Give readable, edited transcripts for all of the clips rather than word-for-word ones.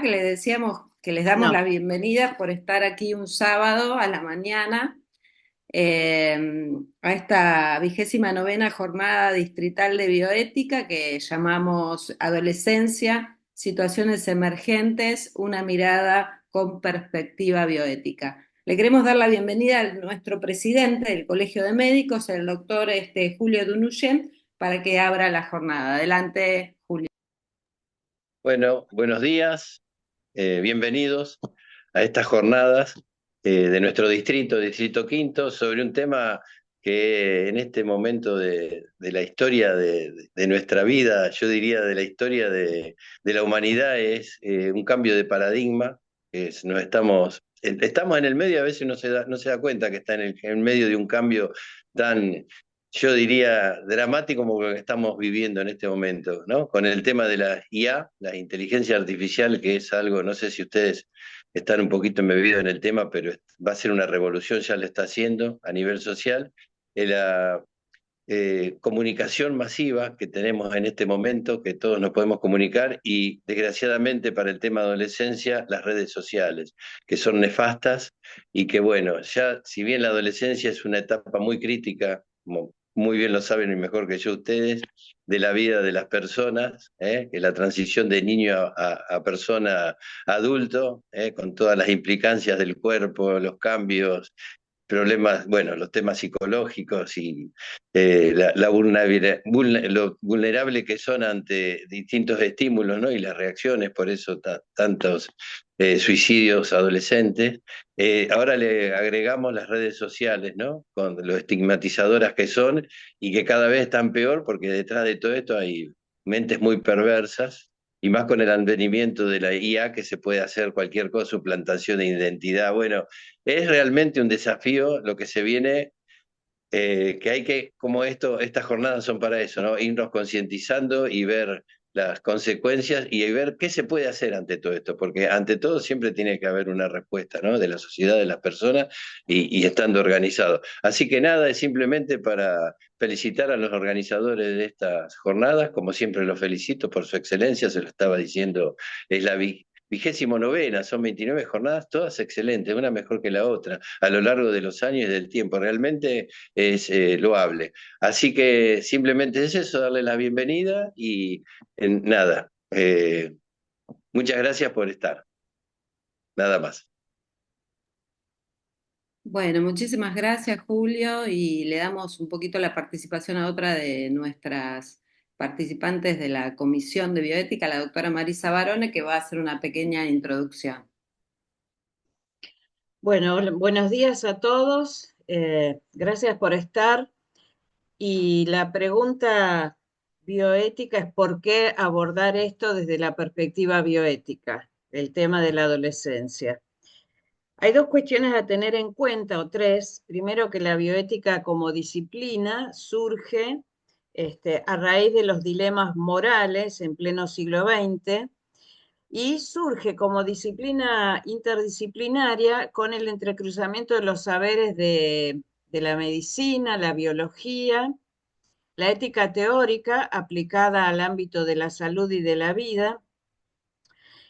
que le decíamos que les damos No, las bienvenidas por estar aquí un sábado a la mañana a esta 29ª jornada distrital de bioética que llamamos Adolescencia, Situaciones Emergentes, una mirada con perspectiva bioética. Le queremos dar la bienvenida a nuestro presidente del Colegio de Médicos, el doctor Julio Dunuyén, para que abra la jornada. Adelante, Julio. Bueno, buenos días, bienvenidos a estas jornadas de nuestro distrito, Distrito Quinto, sobre un tema que en este momento de la historia de nuestra vida, yo diría de la historia de la humanidad, es un cambio de paradigma. Estamos en el medio, a veces no se da cuenta que está en medio de un cambio tan, yo diría, dramático como lo que estamos viviendo en este momento, ¿no? Con el tema de la IA, la inteligencia artificial, que es algo, no sé si ustedes están un poquito embebidos en el tema, pero va a ser una revolución, ya lo está haciendo a nivel social. La comunicación masiva que tenemos en este momento, que todos nos podemos comunicar, y desgraciadamente para el tema adolescencia, las redes sociales, que son nefastas y que bueno, ya si bien la adolescencia es una etapa muy crítica, como muy bien lo saben y mejor que yo ustedes, de la vida de las personas, que la transición de niño a persona adulto, con todas las implicancias del cuerpo, los cambios, problemas, bueno, los temas psicológicos y lo vulnerable que son ante distintos estímulos, ¿no? Y las reacciones, por eso tantos suicidios adolescentes. Ahora le agregamos las redes sociales, ¿no? Con lo estigmatizadoras que son y que cada vez están peor porque detrás de todo esto hay mentes muy perversas. Y más con el advenimiento de la IA, que se puede hacer cualquier cosa, suplantación de identidad. Bueno, es realmente un desafío lo que se viene, que hay que, como estas jornadas son para eso, ¿no? Irnos concientizando y ver las consecuencias y ver qué se puede hacer ante todo esto, porque ante todo siempre tiene que haber una respuesta, ¿no? De la sociedad, de las personas y estando organizado. Así que nada, es simplemente para felicitar a los organizadores de estas jornadas, como siempre los felicito por su excelencia, se lo estaba diciendo, es la 29ª, son 29 jornadas, todas excelentes, una mejor que la otra, a lo largo de los años y del tiempo. Realmente es loable. Así que simplemente es eso, darle la bienvenida y nada, muchas gracias por estar, nada más. Bueno, muchísimas gracias, Julio, y le damos un poquito la participación a otra de nuestras participantes de la Comisión de Bioética, la doctora Marisa Barone, que va a hacer una pequeña introducción. bueno, buenos días a todos. Gracias por estar. Y la pregunta bioética es ¿por qué abordar esto desde la perspectiva bioética, el tema de la adolescencia? Hay dos cuestiones a tener en cuenta, o tres. Primero, que la bioética como disciplina surge a raíz de los dilemas morales en pleno siglo XX y surge como disciplina interdisciplinaria con el entrecruzamiento de los saberes de la medicina, la biología, la ética teórica aplicada al ámbito de la salud y de la vida,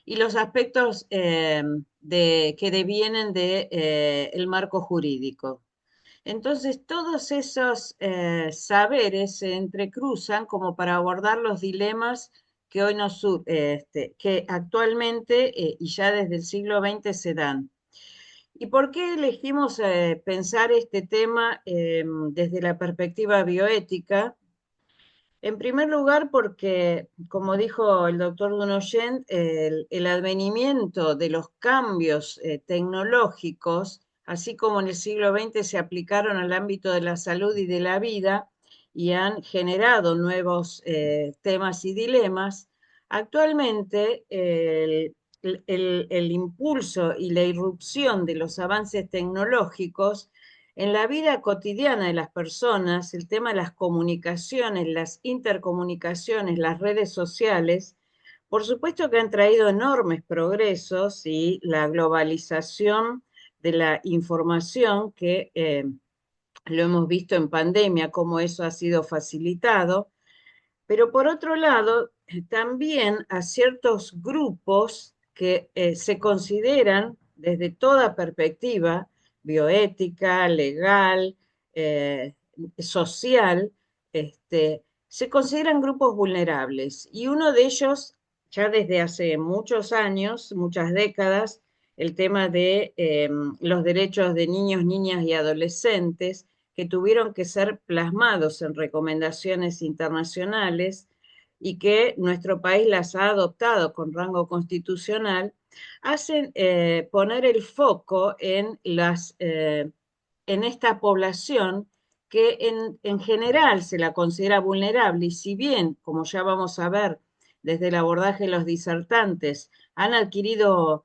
y los aspectos que devienen del el marco jurídico. Entonces, todos esos saberes se entrecruzan como para abordar los dilemas que hoy que actualmente y ya desde el siglo XX se dan. ¿Y por qué elegimos pensar este tema desde la perspectiva bioética? En primer lugar, porque, como dijo el doctor Dunoyen, el advenimiento de los cambios tecnológicos, así como en el siglo XX se aplicaron al ámbito de la salud y de la vida y han generado nuevos temas y dilemas, actualmente el impulso y la irrupción de los avances tecnológicos en la vida cotidiana de las personas, el tema de las comunicaciones, las intercomunicaciones, las redes sociales, por supuesto que han traído enormes progresos y la globalización de la información que lo hemos visto en pandemia, cómo eso ha sido facilitado, pero por otro lado, también a ciertos grupos que se consideran desde toda perspectiva bioética, legal, social, se consideran grupos vulnerables. Y uno de ellos, ya desde hace muchos años, muchas décadas, el tema de los derechos de niños, niñas y adolescentes, que tuvieron que ser plasmados en recomendaciones internacionales y que nuestro país las ha adoptado con rango constitucional, hacen poner el foco en esta población que en general se la considera vulnerable y si bien, como ya vamos a ver desde el abordaje de los disertantes, han adquirido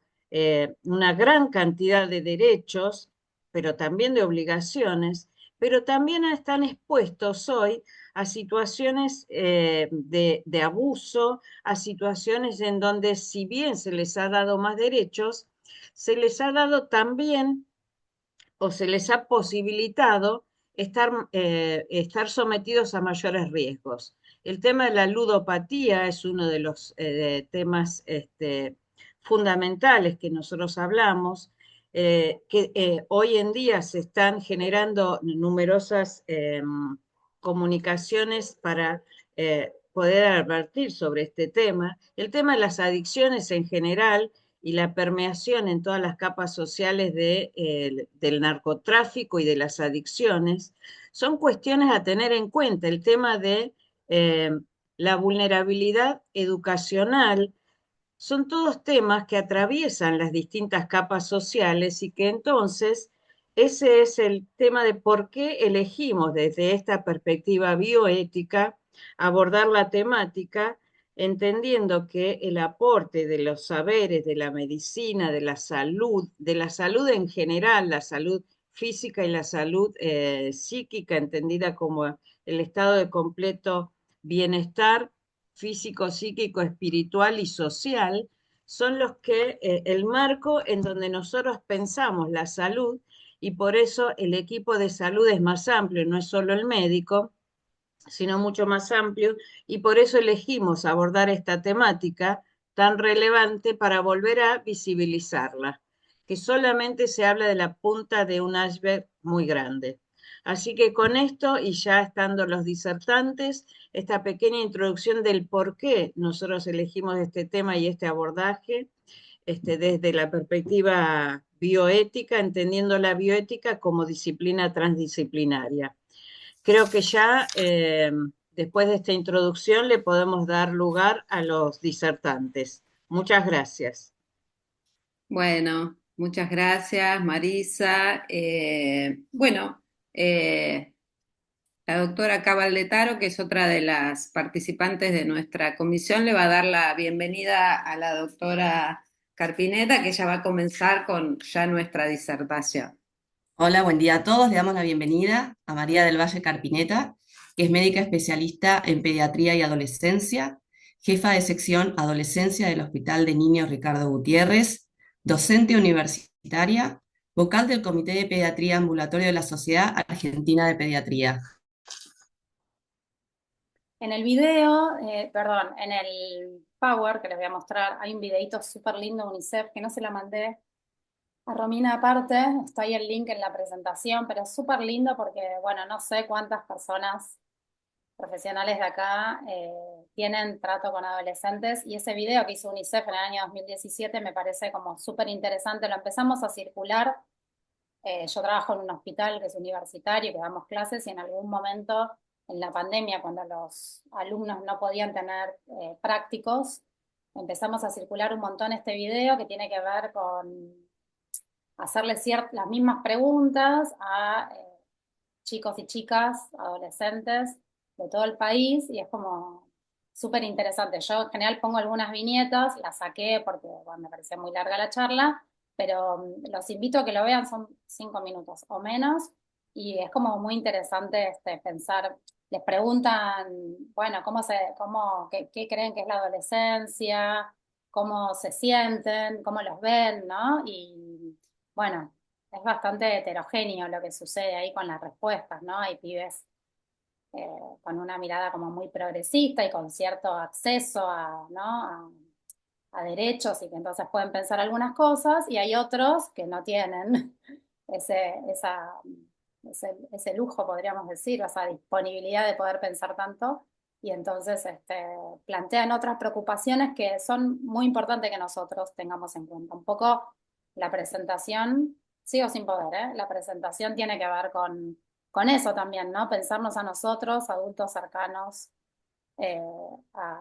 una gran cantidad de derechos, pero también de obligaciones, pero también están expuestos hoy a situaciones de abuso, a situaciones en donde si bien se les ha dado más derechos, se les ha dado también o se les ha posibilitado estar sometidos a mayores riesgos. El tema de la ludopatía es uno de los temas fundamentales que nosotros hablamos, que hoy en día se están generando numerosas comunicaciones para poder advertir sobre este tema. El tema de las adicciones en general y la permeación en todas las capas sociales del narcotráfico y de las adicciones, son cuestiones a tener en cuenta. El tema de la vulnerabilidad educacional, son todos temas que atraviesan las distintas capas sociales y que entonces ese es el tema de por qué elegimos desde esta perspectiva bioética abordar la temática, entendiendo que el aporte de los saberes, de la medicina, de la salud en general, la salud física y la salud psíquica, entendida como el estado de completo bienestar, físico, psíquico, espiritual y social, son los que el marco en donde nosotros pensamos la salud y por eso el equipo de salud es más amplio, no es solo el médico, sino mucho más amplio y por eso elegimos abordar esta temática tan relevante para volver a visibilizarla, que solamente se habla de la punta de un iceberg muy grande. Así que con esto, y ya estando los disertantes, esta pequeña introducción del por qué nosotros elegimos este tema y este abordaje, desde la perspectiva bioética, entendiendo la bioética como disciplina transdisciplinaria. Creo que ya después de esta introducción le podemos dar lugar a los disertantes. Muchas gracias. Bueno, muchas gracias, Marisa. La doctora Cabal Letaro, que es otra de las participantes de nuestra comisión, le va a dar la bienvenida a la doctora Carpineta, que ya va a comenzar con ya nuestra disertación. Hola, buen día a todos. Le damos la bienvenida a María del Valle Carpineta, que es médica especialista en pediatría y adolescencia, jefa de sección adolescencia del Hospital de Niños Ricardo Gutiérrez, docente universitaria, vocal del Comité de Pediatría Ambulatorio de la Sociedad Argentina de Pediatría. En el video, en el Power que les voy a mostrar, hay un videito súper lindo de UNICEF que no se la mandé a Romina aparte, está ahí el link en la presentación, pero es súper lindo porque, bueno, no sé cuántas personas profesionales de acá tienen trato con adolescentes y ese video que hizo UNICEF en el año 2017 me parece como súper interesante, lo empezamos a circular. Yo trabajo en un hospital que es universitario, que damos clases y en algún momento en la pandemia, cuando los alumnos no podían tener prácticos, empezamos a circular un montón este video que tiene que ver con hacerle las mismas preguntas a chicos y chicas, adolescentes de todo el país y es como súper interesante. Yo en general pongo algunas viñetas, las saqué porque bueno, me parecía muy larga la charla, pero los invito a que lo vean, son 5 minutos o menos y es como muy interesante pensar. Les preguntan, bueno, qué creen que es la adolescencia, cómo se sienten, cómo los ven, ¿no? Y bueno, es bastante heterogéneo lo que sucede ahí con las respuestas, ¿no? Hay pibes eh, con una mirada como muy progresista y con cierto acceso a, ¿no? a derechos y que entonces pueden pensar algunas cosas, y hay otros que no tienen ese lujo, podríamos decir, o esa disponibilidad de poder pensar tanto, y entonces plantean otras preocupaciones que son muy importantes que nosotros tengamos en cuenta. Un poco la presentación, sigo sin poder, ¿eh? La presentación tiene que ver con eso también, ¿no? Pensarnos a nosotros, adultos cercanos a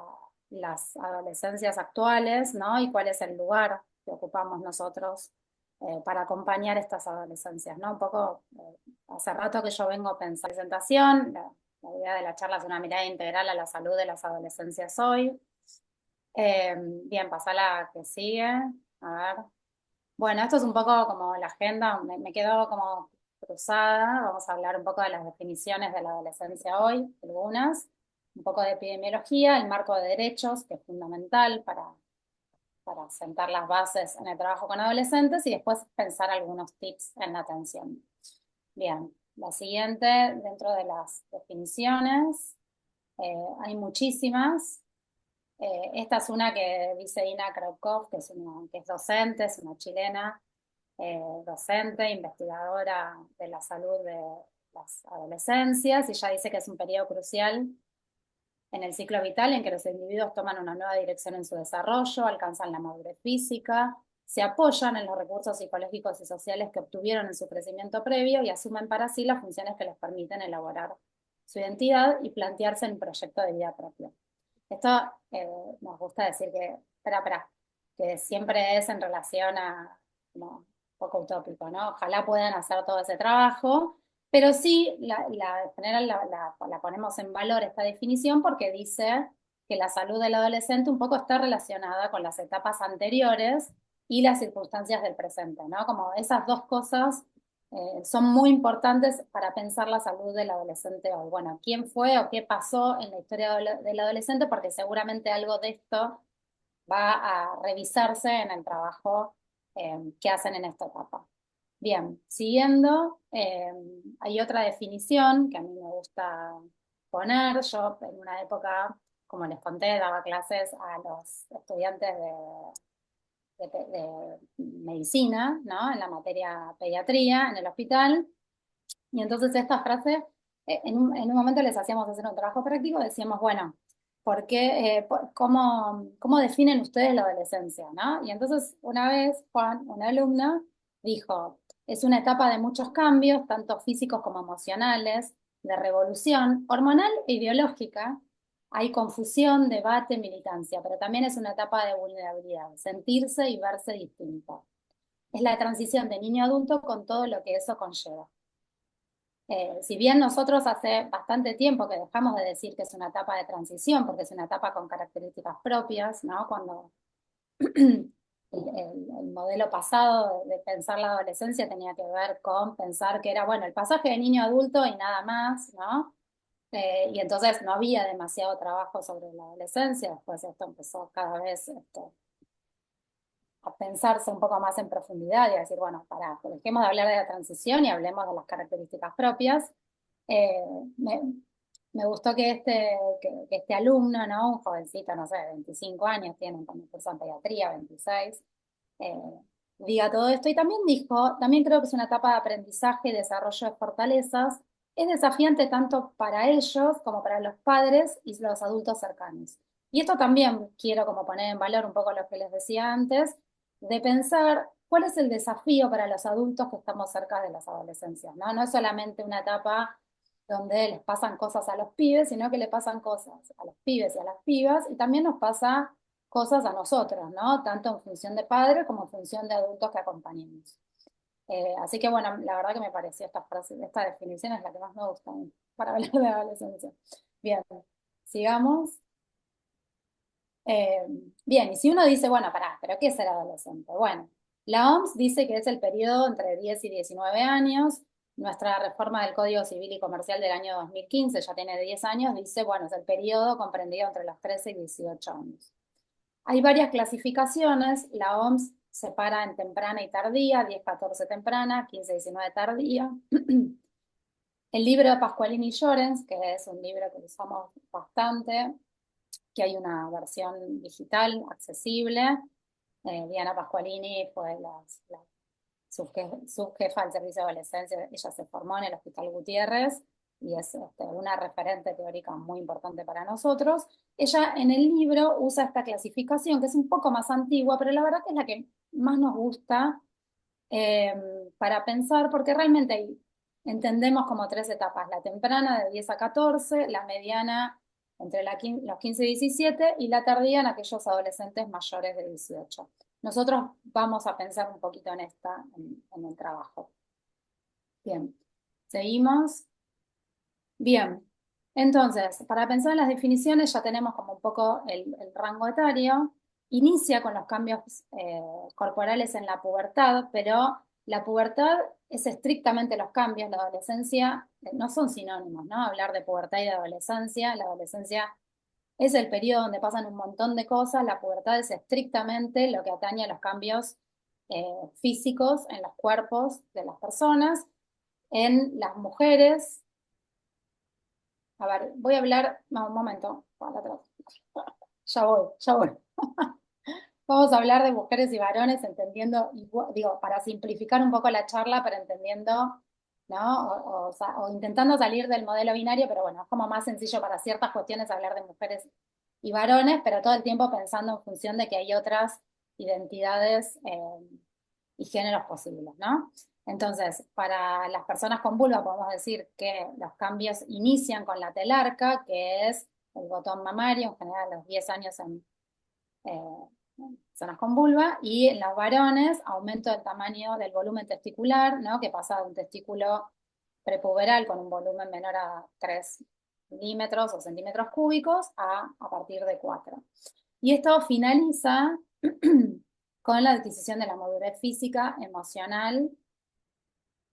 las adolescencias actuales, ¿no? Y cuál es el lugar que ocupamos nosotros para acompañar estas adolescencias, ¿no? Un poco, hace rato que yo vengo pensando en presentación, la idea de la charla es una mirada integral a la salud de las adolescencias hoy. Bien, pasa a la que sigue, a ver. Bueno, esto es un poco como la agenda, me quedo como cruzada, vamos a hablar un poco de las definiciones de la adolescencia hoy, algunas, un poco de epidemiología, el marco de derechos, que es fundamental para sentar las bases en el trabajo con adolescentes y después pensar algunos tips en la atención. Bien, la siguiente, dentro de las definiciones, hay muchísimas. Esta es una que dice Ina Kraukov, que es docente, es una chilena, docente, investigadora de la salud de las adolescencias, y ella dice que es un periodo crucial en el ciclo vital en que los individuos toman una nueva dirección en su desarrollo, alcanzan la madurez física, se apoyan en los recursos psicológicos y sociales que obtuvieron en su crecimiento previo y asumen para sí las funciones que les permiten elaborar su identidad y plantearse un proyecto de vida propio. Esto nos gusta decir que, que siempre es en relación a, como, un poco utópico, ¿no? Ojalá puedan hacer todo ese trabajo, pero sí, en general la ponemos en valor esta definición porque dice que la salud del adolescente un poco está relacionada con las etapas anteriores y las circunstancias del presente, ¿no? Como esas dos cosas son muy importantes para pensar la salud del adolescente hoy. Bueno, ¿quién fue o qué pasó en la historia del adolescente? Porque seguramente algo de esto va a revisarse en el trabajo que hacen en esta etapa. Bien, siguiendo, hay otra definición que a mí me gusta poner. Yo en una época, como les conté, daba clases a los estudiantes de medicina, ¿no? En la materia pediatría, en el hospital. Y entonces esta frase, en un momento les hacíamos hacer un trabajo práctico, decíamos, bueno, ¿por qué, cómo definen ustedes la adolescencia, ¿no? Y entonces una vez Juan, una alumna, dijo, es una etapa de muchos cambios, tanto físicos como emocionales, de revolución hormonal e ideológica. Hay confusión, debate, militancia, pero también es una etapa de vulnerabilidad, sentirse y verse distinto. Es la transición de niño a adulto con todo lo que eso conlleva. Si bien nosotros hace bastante tiempo que dejamos de decir que es una etapa de transición, porque es una etapa con características propias, ¿no? Cuando el modelo pasado de pensar la adolescencia tenía que ver con pensar que era, bueno, el pasaje de niño a adulto y nada más, ¿no? Y entonces no había demasiado trabajo sobre la adolescencia, después esto empezó cada vez a pensarse un poco más en profundidad y a decir, bueno, dejemos de hablar de la transición y hablemos de las características propias. Eh, me, me gustó que este alumno, ¿no? Un jovencito, no sé, 25 años, tiene cuando curso en pediatría, 26, eh, diga todo esto. Y también dijo, también creo que es una etapa de aprendizaje y desarrollo de fortalezas. Es desafiante tanto para ellos como para los padres y los adultos cercanos. Y esto también quiero como poner en valor un poco lo que les decía antes, de pensar cuál es el desafío para los adultos que estamos cerca de las adolescencias, ¿no? No es solamente una etapa donde les pasan cosas a los pibes, sino que le pasan cosas a los pibes y a las pibas, y también nos pasa cosas a nosotros, ¿no? Tanto en función de padres como en función de adultos que acompañemos. Así que bueno, la verdad que me pareció esta definición es la que más me gusta para hablar de adolescencia. Bien, sigamos. Bien, y si uno dice, bueno, ¿pero qué es ser adolescente? Bueno, la OMS dice que es el periodo entre 10 y 19 años. Nuestra reforma del Código Civil y Comercial del año 2015, ya tiene 10 años, dice, bueno, es el periodo comprendido entre los 13 y 18 años. Hay varias clasificaciones, la OMS separa en temprana y tardía, 10-14 temprana, 15-19 tardía. El libro de Pasqualini y Llorens, que es un libro que usamos bastante, que hay una versión digital accesible. Diana Pasqualini fue subjefa del servicio de adolescencia, ella se formó en el Hospital Gutiérrez y es una referente teórica muy importante para nosotros. Ella en el libro usa esta clasificación, que es un poco más antigua, pero la verdad que es la que más nos gusta para pensar, porque realmente entendemos como 3 etapas: la temprana de 10 a 14, la mediana entre los 15 y 17 y la tardía en aquellos adolescentes mayores de 18. Nosotros vamos a pensar un poquito en en el trabajo. Bien, seguimos. Bien, entonces, para pensar en las definiciones ya tenemos como un poco el rango etario. Inicia con los cambios corporales en la pubertad, pero la pubertad es estrictamente los cambios, la adolescencia no son sinónimos, ¿no? Hablar de pubertad y de adolescencia, la adolescencia es el periodo donde pasan un montón de cosas, la pubertad es estrictamente lo que atañe a los cambios físicos en los cuerpos de las personas. En las mujeres, a ver, voy a hablar, no, un momento, para atrás. Ya voy. Vamos a hablar de mujeres y varones entendiendo, digo, para simplificar un poco la charla, pero entendiendo, ¿no? O intentando salir del modelo binario, pero bueno, es como más sencillo para ciertas cuestiones hablar de mujeres y varones, pero todo el tiempo pensando en función de que hay otras identidades y géneros posibles, ¿no? Entonces, para las personas con vulva podemos decir que los cambios inician con la telarca, que es el botón mamario, en general a los 10 años en personas con vulva, y en los varones aumento del tamaño del volumen testicular, ¿no? Que pasa de un testículo prepuberal con un volumen menor a 3 milímetros o centímetros cúbicos a partir de 4. Y esto finaliza con la adquisición de la madurez física, emocional,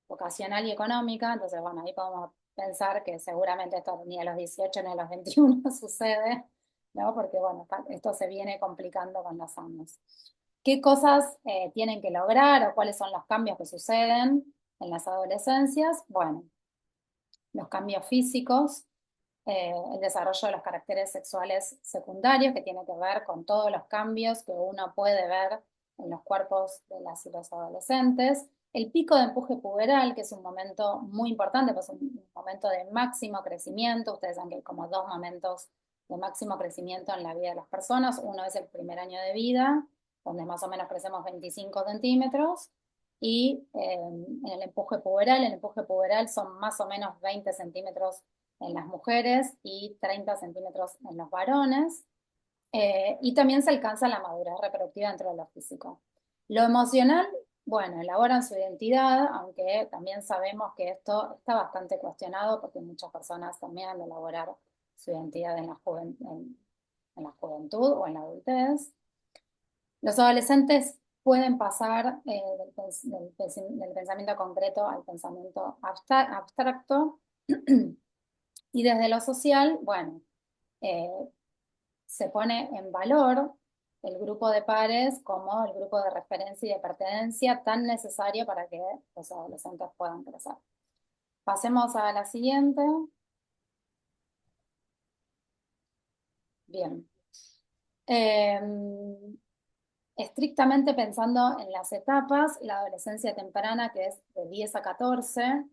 vocacional y económica. Entonces, bueno, ahí podemos pensar que seguramente esto ni a los 18 ni a los 21 sucede, ¿no? Porque, bueno, esto se viene complicando con los años. ¿Qué cosas tienen que lograr o cuáles son los cambios que suceden en las adolescencias? Bueno, los cambios físicos, el desarrollo de los caracteres sexuales secundarios, que tiene que ver con todos los cambios que uno puede ver en los cuerpos de las y los adolescentes. El pico de empuje puberal, que es un momento muy importante, pues un momento de máximo crecimiento. Ustedes saben que hay como 2 momentos de máximo crecimiento en la vida de las personas. Uno es el primer año de vida, donde más o menos crecemos 25 centímetros, y en el empuje puberal son más o menos 20 centímetros en las mujeres y 30 centímetros en los varones. Y también se alcanza la madurez reproductiva dentro de lo físico. Lo emocional, bueno, elaboran su identidad, aunque también sabemos que esto está bastante cuestionado porque muchas personas también han de elaborar su identidad en la juventud o en la adultez. Los adolescentes pueden pasar del pensamiento concreto al pensamiento abstracto. Y desde lo social, bueno, se pone en valor el grupo de pares como el grupo de referencia y de pertenencia tan necesario para que los adolescentes puedan crecer. Pasemos a la siguiente. Bien. Estrictamente pensando en las etapas, la adolescencia temprana, que es de 10 a 14,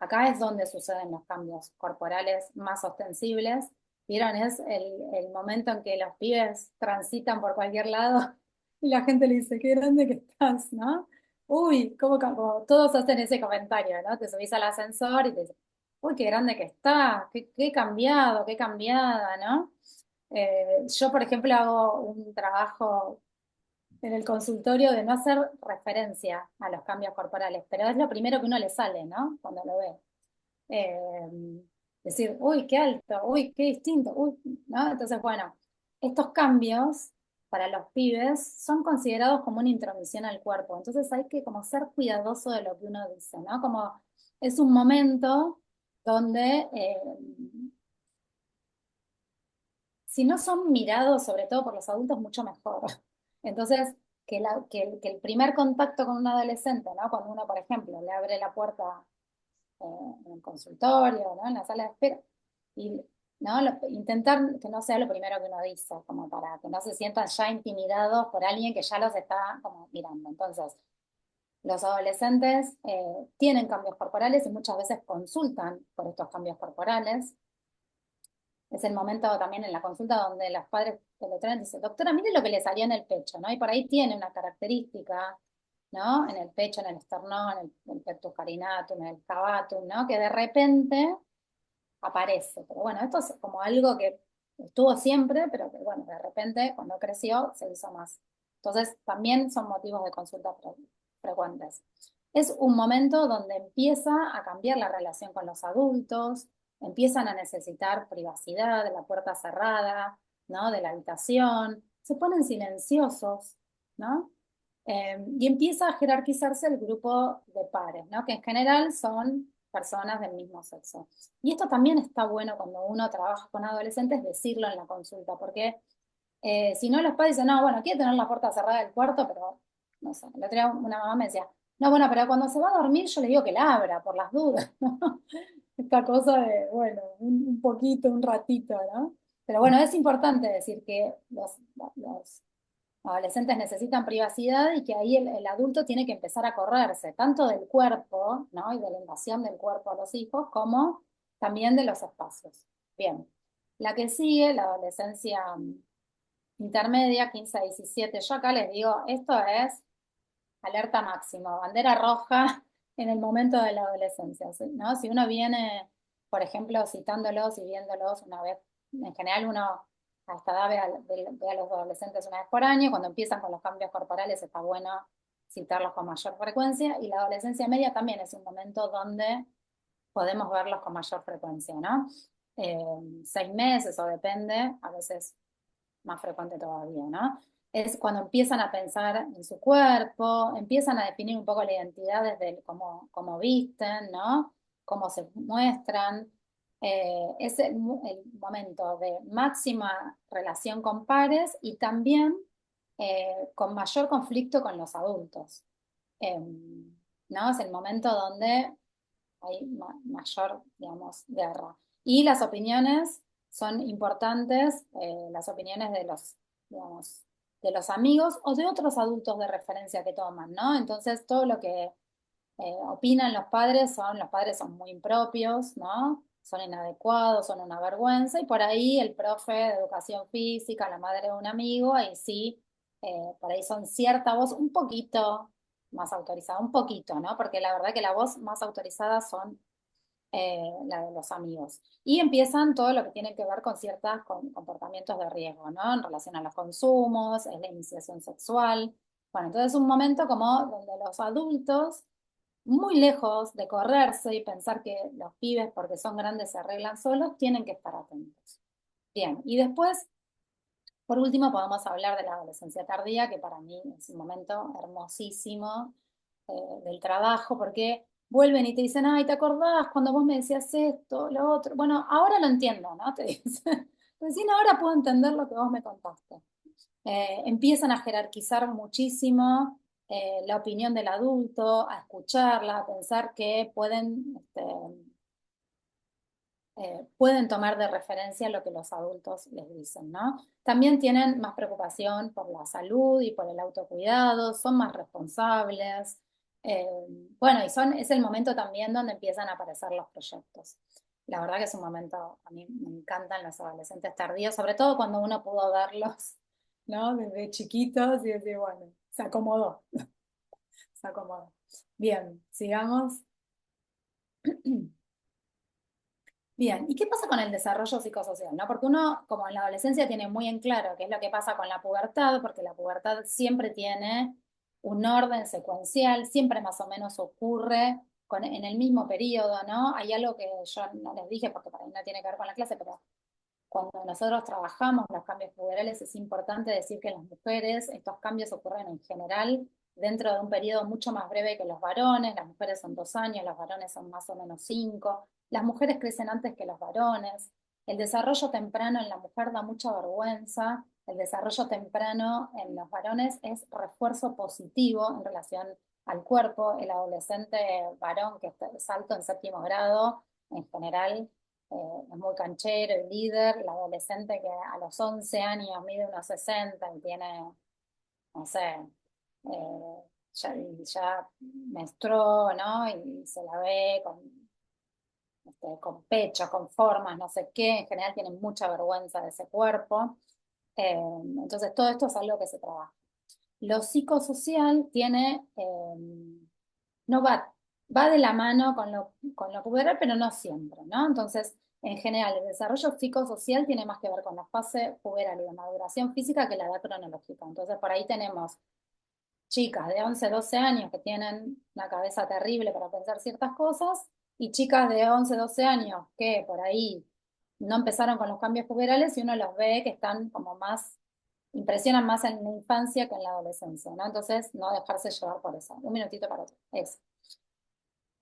acá es donde suceden los cambios corporales más ostensibles. ¿Vieron? Es el momento en que los pibes transitan por cualquier lado y la gente le dice, qué grande que estás, ¿no? Uy, como todos hacen ese comentario, ¿no? Te subís al ascensor y te dicen, uy, qué grande que estás, qué cambiado, qué cambiada, ¿no? Yo, por ejemplo, hago un trabajo en el consultorio de no hacer referencia a los cambios corporales, pero es lo primero que uno le sale, ¿no? Cuando lo ve. Decir, uy, qué alto, uy, qué distinto, uy, ¿no? Entonces, bueno, estos cambios para los pibes son considerados como una intromisión al cuerpo, entonces hay que como ser cuidadoso de lo que uno dice, ¿no? Como es un momento donde si no son mirados, sobre todo por los adultos, mucho mejor. Entonces, que el primer contacto con un adolescente, ¿no? Cuando uno, por ejemplo, le abre la puerta en el consultorio, ¿no? En la sala de espera, y ¿no? Intentar que no sea lo primero que uno dice, como para que no se sientan ya intimidados por alguien que ya los está como mirando. Entonces, los adolescentes tienen cambios corporales y muchas veces consultan por estos cambios corporales. Es el momento también en la consulta donde los padres que lo traen dicen, doctora, mire lo que le salía en el pecho, ¿no? Y por ahí tiene una característica, ¿no? En el pecho, en el esternón, en el pectus carinatum, en el cavatum, ¿no? Que de repente aparece. Pero bueno, esto es como algo que estuvo siempre, pero que bueno, de repente cuando creció se hizo más. Entonces también son motivos de consulta frecuentes. Es un momento donde empieza a cambiar la relación con los adultos, empiezan a necesitar privacidad, de la puerta cerrada, ¿no? De la habitación, se ponen silenciosos, ¿no? Y empieza a jerarquizarse el grupo de pares, ¿no? Que en general son personas del mismo sexo. Y esto también está bueno cuando uno trabaja con adolescentes, decirlo en la consulta, porque si no los padres dicen, no, bueno, quiero tener la puerta cerrada del cuarto, pero no sé, el otro día una mamá me decía, no, bueno, pero cuando se va a dormir yo le digo que la abra, por las dudas, ¿no? Esta cosa de, bueno, un poquito, un ratito, ¿no? Pero bueno, es importante decir que los adolescentes necesitan privacidad y que ahí el adulto tiene que empezar a correrse, tanto del cuerpo, ¿no? Y de la invasión del cuerpo a los hijos, como también de los espacios. Bien, la que sigue, la adolescencia intermedia, 15 a 17, yo acá les digo, esto es alerta máxima, bandera roja en el momento de la adolescencia, ¿no? Si uno viene, por ejemplo, citándolos y viéndolos una vez, en general uno a esta edad ve a los adolescentes una vez por año, cuando empiezan con los cambios corporales está bueno citarlos con mayor frecuencia, y la adolescencia media también es un momento donde podemos verlos con mayor frecuencia, ¿no? 6 meses o depende, a veces más frecuente todavía, ¿no? Es cuando empiezan a pensar en su cuerpo, empiezan a definir un poco la identidad desde cómo visten, ¿no? Cómo se muestran. Es el momento de máxima relación con pares y también con mayor conflicto con los adultos. ¿No? Es el momento donde hay mayor, digamos, guerra. Y las opiniones son importantes, las opiniones de los, digamos, de los amigos o de otros adultos de referencia que toman, ¿no? Entonces, todo lo que opinan los padres son muy impropios, ¿no? Son inadecuados, son una vergüenza, y por ahí el profe de educación física, la madre de un amigo, ahí sí, por ahí son cierta voz un poquito más autorizada, un poquito, ¿no? Porque la verdad que la voz más autorizada son la de los amigos. Y empiezan todo lo que tiene que ver con ciertos comportamientos de riesgo, ¿no? En relación a los consumos, es la iniciación sexual. Bueno, entonces es un momento como donde los adultos, muy lejos de correrse y pensar que los pibes, porque son grandes, se arreglan solos, tienen que estar atentos. Bien, y después, por último, podemos hablar de la adolescencia tardía, que para mí es un momento hermosísimo del trabajo, porque vuelven y te dicen, ay, ¿te acordás cuando vos me decías esto, lo otro? Bueno, ahora lo entiendo, ¿no? Te dicen, recién ahora puedo entender lo que vos me contaste. Empiezan a jerarquizar muchísimo la opinión del adulto, a escucharla, a pensar que pueden tomar de referencia lo que los adultos les dicen, ¿no? También tienen más preocupación por la salud y por el autocuidado, son más responsables. eh, bueno, es el momento también donde empiezan a aparecer los proyectos. La verdad que es un momento, a mí me encantan los adolescentes tardíos, sobre todo cuando uno pudo verlos, ¿no? Desde chiquitos y decir, bueno, se acomodó, se acomodó. Bien, sigamos. Bien, ¿y qué pasa con el desarrollo psicosocial, no? Porque uno, como en la adolescencia, tiene muy en claro qué es lo que pasa con la pubertad, porque la pubertad siempre tiene un orden secuencial, siempre más o menos ocurre en el mismo periodo, ¿no? Hay algo que yo no les dije porque para mí no tiene que ver con la clase, pero cuando nosotros trabajamos los cambios puberales es importante decir que en las mujeres estos cambios ocurren en general dentro de un periodo mucho más breve que los varones. Las mujeres son 2 años, los varones son más o menos 5. Las mujeres crecen antes que los varones. El desarrollo temprano en la mujer da mucha vergüenza. El desarrollo temprano en los varones es refuerzo positivo en relación al cuerpo. El adolescente varón que es alto en 7.º grado, en general, es muy canchero y líder, el adolescente que a los 11 años mide unos 60 y tiene, no sé, ya menstruó, ¿no? Y se la ve con pechos, con formas, no sé qué, en general tienen mucha vergüenza de ese cuerpo. Entonces todo esto es algo que se trabaja. Lo psicosocial no va de la mano con lo puberal, pero no siempre, ¿no? Entonces, en general, el desarrollo psicosocial tiene más que ver con la fase puberal y de maduración física que la edad cronológica. Entonces, por ahí tenemos chicas de 11, 12 años que tienen una cabeza terrible para pensar ciertas cosas y chicas de 11, 12 años que por ahí no empezaron con los cambios puberales y uno los ve que están como más, impresionan más en la infancia que en la adolescencia, ¿no? Entonces, no dejarse llevar por eso. Un minutito para otro. Eso.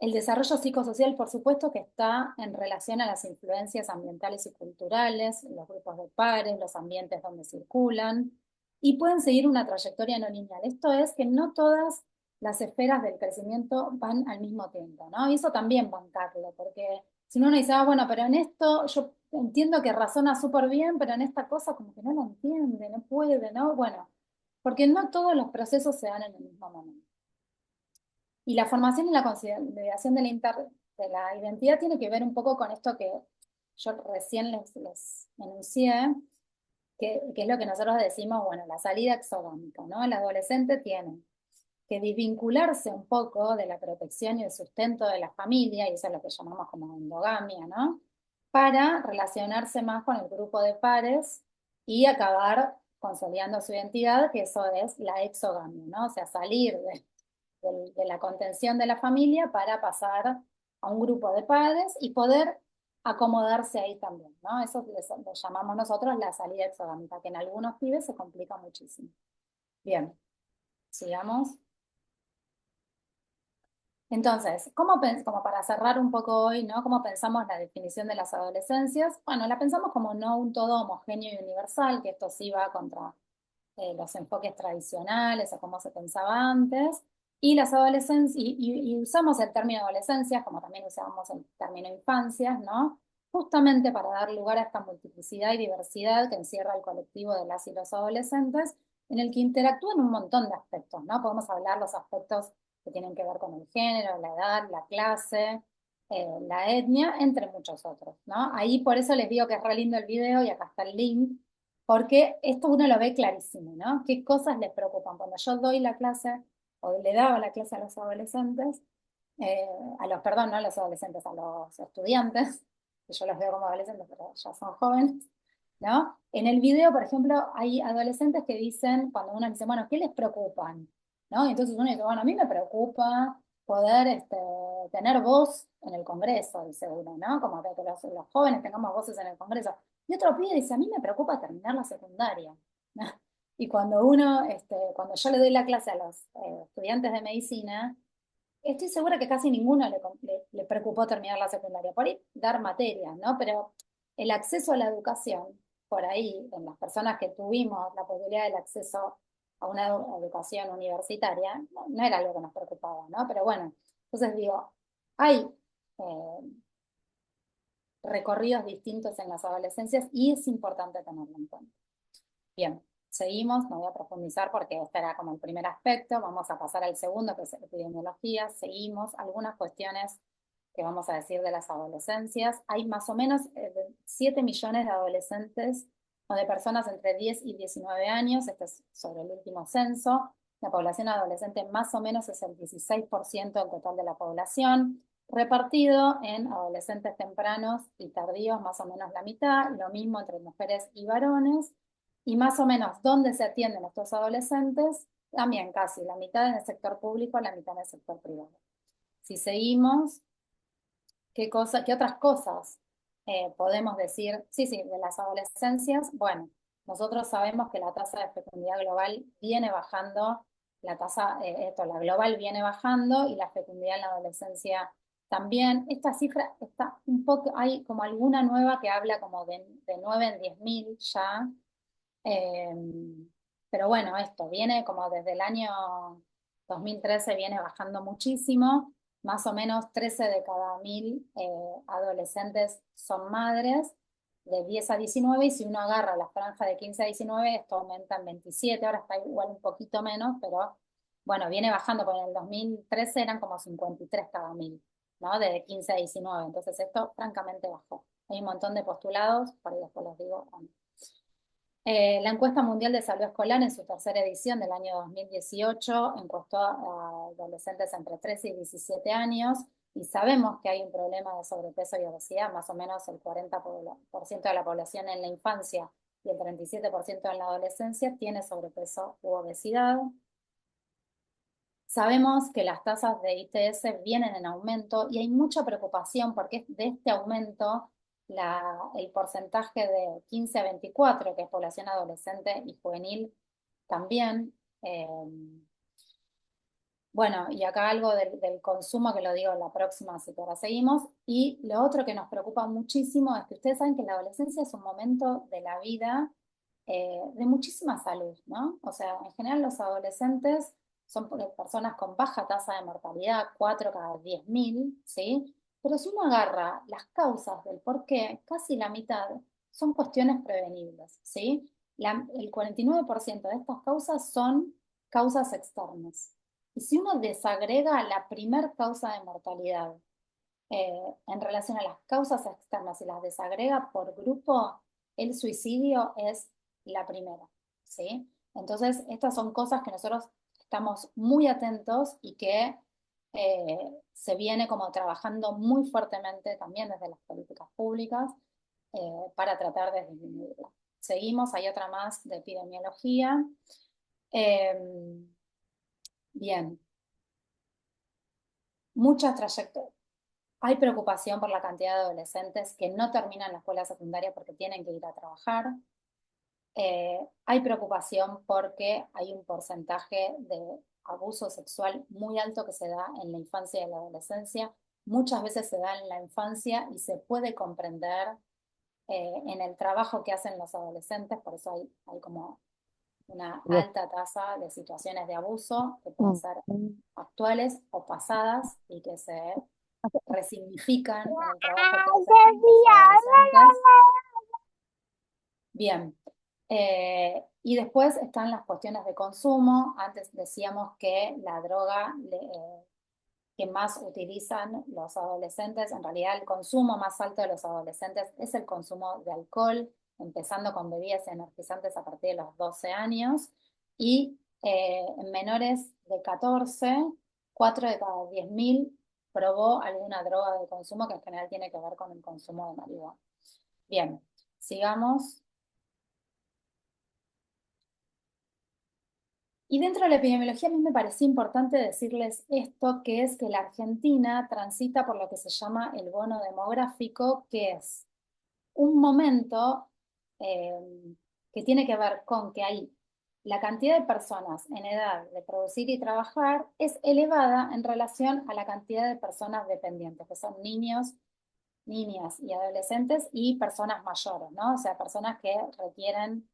El desarrollo psicosocial, por supuesto, que está en relación a las influencias ambientales y culturales, los grupos de pares, los ambientes donde circulan, y pueden seguir una trayectoria no lineal. Esto es que no todas las esferas del crecimiento van al mismo tiempo, ¿no? Y eso también bancarlo, porque si uno dice, bueno, pero en esto yo entiendo que razona súper bien, pero en esta cosa como que no lo entiende, no puede, ¿no? Bueno, porque no todos los procesos se dan en el mismo momento. Y la formación y la consideración de la identidad tiene que ver un poco con esto que yo recién les enuncié, que es lo que nosotros decimos, bueno, la salida exogámica, ¿no? El adolescente tiene que desvincularse un poco de la protección y el sustento de la familia, y eso es lo que llamamos como endogamia, ¿no? Para relacionarse más con el grupo de pares y acabar consolidando su identidad, que eso es la exogamia, ¿no? O sea, salir de la contención de la familia para pasar a un grupo de padres y poder acomodarse ahí también, ¿no? Eso lo llamamos nosotros la salida exogámica, que en algunos pibes se complica muchísimo. Bien, sigamos. Entonces, como para cerrar un poco hoy, ¿no? ¿Cómo pensamos la definición de las adolescencias? Bueno, la pensamos como no un todo homogéneo y universal, que esto sí va contra los enfoques tradicionales o como se pensaba antes, y las adolescencias, y usamos el término adolescencias, como también usamos el término infancias, ¿no? Justamente para dar lugar a esta multiplicidad y diversidad que encierra el colectivo de las y los adolescentes, en el que interactúan un montón de aspectos, ¿no? Podemos hablar los aspectos que tienen que ver con el género, la edad, la clase, la etnia, entre muchos otros, ¿no? Ahí por eso les digo que es re lindo el video y acá está el link, porque esto uno lo ve clarísimo, ¿no? ¿Qué cosas les preocupan? Cuando yo doy la clase, o le daba la clase a los adolescentes, perdón, no a los adolescentes, a los estudiantes, que yo los veo como adolescentes, pero ya son jóvenes, ¿no? En el video, por ejemplo, hay adolescentes que dicen, cuando uno dice, bueno, ¿qué les preocupan? ¿No? Y entonces uno dice, bueno, a mí me preocupa poder tener voz en el Congreso, dice uno, ¿no? Como que los jóvenes tengamos voces en el Congreso. Y otro pibe dice, a mí me preocupa terminar la secundaria. Y cuando yo le doy la clase a los estudiantes de medicina, estoy segura que casi ninguno le preocupó terminar la secundaria. Por ahí dar materias, ¿no? Pero el acceso a la educación, por ahí, en las personas que tuvimos la posibilidad del acceso a una educación universitaria, no era algo que nos preocupaba, ¿no? Pero bueno, entonces digo, hay recorridos distintos en las adolescencias y es importante tenerlo en cuenta. Bien, seguimos, no voy a profundizar porque este era como el primer aspecto, vamos a pasar al segundo, que es epidemiología, seguimos, algunas cuestiones que vamos a decir de las adolescencias. Hay más o menos 7 millones de adolescentes o de personas entre 10 y 19 años, este es sobre el último censo. La población adolescente más o menos es el 16% del total de la población, repartido en adolescentes tempranos y tardíos más o menos la mitad, lo mismo entre mujeres y varones, y más o menos dónde se atienden estos adolescentes, también casi la mitad en el sector público, la mitad en el sector privado. Si seguimos, ¿qué otras cosas podemos decir? Sí, de las adolescencias. Bueno, nosotros sabemos que la tasa de fecundidad global viene bajando, la global viene bajando y la fecundidad en la adolescencia también. Esta cifra está un poco, hay como alguna nueva que habla como de 9 en 10.000 ya. Pero bueno, esto viene como desde el año 2013, viene bajando muchísimo. más o menos 13 de cada 1000 adolescentes son madres, de 10 a 19, y si uno agarra la franja de 15 a 19, esto aumenta en 27, ahora está igual un poquito menos, pero bueno, viene bajando, porque en el 2013 eran como 53 cada 1000, ¿no? De 15 a 19, entonces esto francamente bajó. Hay un montón de postulados, por ahí después les digo. La encuesta mundial de salud escolar en su tercera edición del año 2018 encuestó a adolescentes entre 13 y 17 años y sabemos que hay un problema de sobrepeso y obesidad, más o menos el 40% de la población en la infancia y el 37% en la adolescencia tiene sobrepeso u obesidad. Sabemos que las tasas de ITS vienen en aumento y hay mucha preocupación porque de este aumento el porcentaje de 15 a 24, que es población adolescente y juvenil, también. Bueno, y acá algo del consumo que lo digo en la próxima, si ahora seguimos. Y lo otro que nos preocupa muchísimo es que ustedes saben que la adolescencia es un momento de la vida de muchísima salud, ¿no? O sea, en general los adolescentes son personas con baja tasa de mortalidad, 4 cada 10.000, ¿sí? Pero si uno agarra las causas del por qué, casi la mitad son cuestiones prevenibles, ¿sí? El 49% de estas causas son causas externas. Y si uno desagrega la primer causa de mortalidad en relación a las causas externas y las desagrega por grupo, el suicidio es la primera, ¿sí? Entonces, estas son cosas que nosotros estamos muy atentos y que se viene como trabajando muy fuertemente también desde las políticas públicas para tratar de disminuirla. Seguimos, hay otra más de epidemiología. Bien, muchas trayectorias. Hay preocupación por la cantidad de adolescentes que no terminan la escuela secundaria porque tienen que ir a trabajar. Hay preocupación porque hay un porcentaje de abuso sexual muy alto que se da en la infancia y la adolescencia. Muchas veces se da en la infancia y se puede comprender en el trabajo que hacen los adolescentes, por eso hay como una alta tasa de situaciones de abuso que pueden ser actuales o pasadas y que se resignifican en el trabajo que hacen los adolescentes. Bien. Y después están las cuestiones de consumo. Antes decíamos que la droga que más utilizan los adolescentes, en realidad el consumo más alto de los adolescentes es el consumo de alcohol, empezando con bebidas energizantes a partir de los 12 años, y en menores de 14, 4 de cada 10.000 probó alguna droga de consumo que en general tiene que ver con el consumo de marihuana. Bien, sigamos. Y dentro de la epidemiología a mí me parecía importante decirles esto, que es que la Argentina transita por lo que se llama el bono demográfico, que es un momento que tiene que ver con que hay la cantidad de personas en edad de producir y trabajar es elevada en relación a la cantidad de personas dependientes, que son niños, niñas y adolescentes y personas mayores, ¿no? O sea, personas que requieren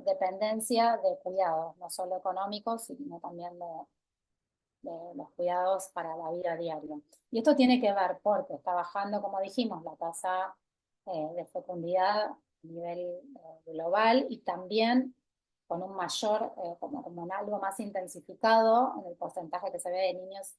dependencia de cuidados, no solo económicos, sino también de los cuidados para la vida diaria. Y esto tiene que ver porque está bajando, como dijimos, la tasa de fecundidad a nivel global y también con un mayor, como en algo más intensificado en el porcentaje que se ve de niños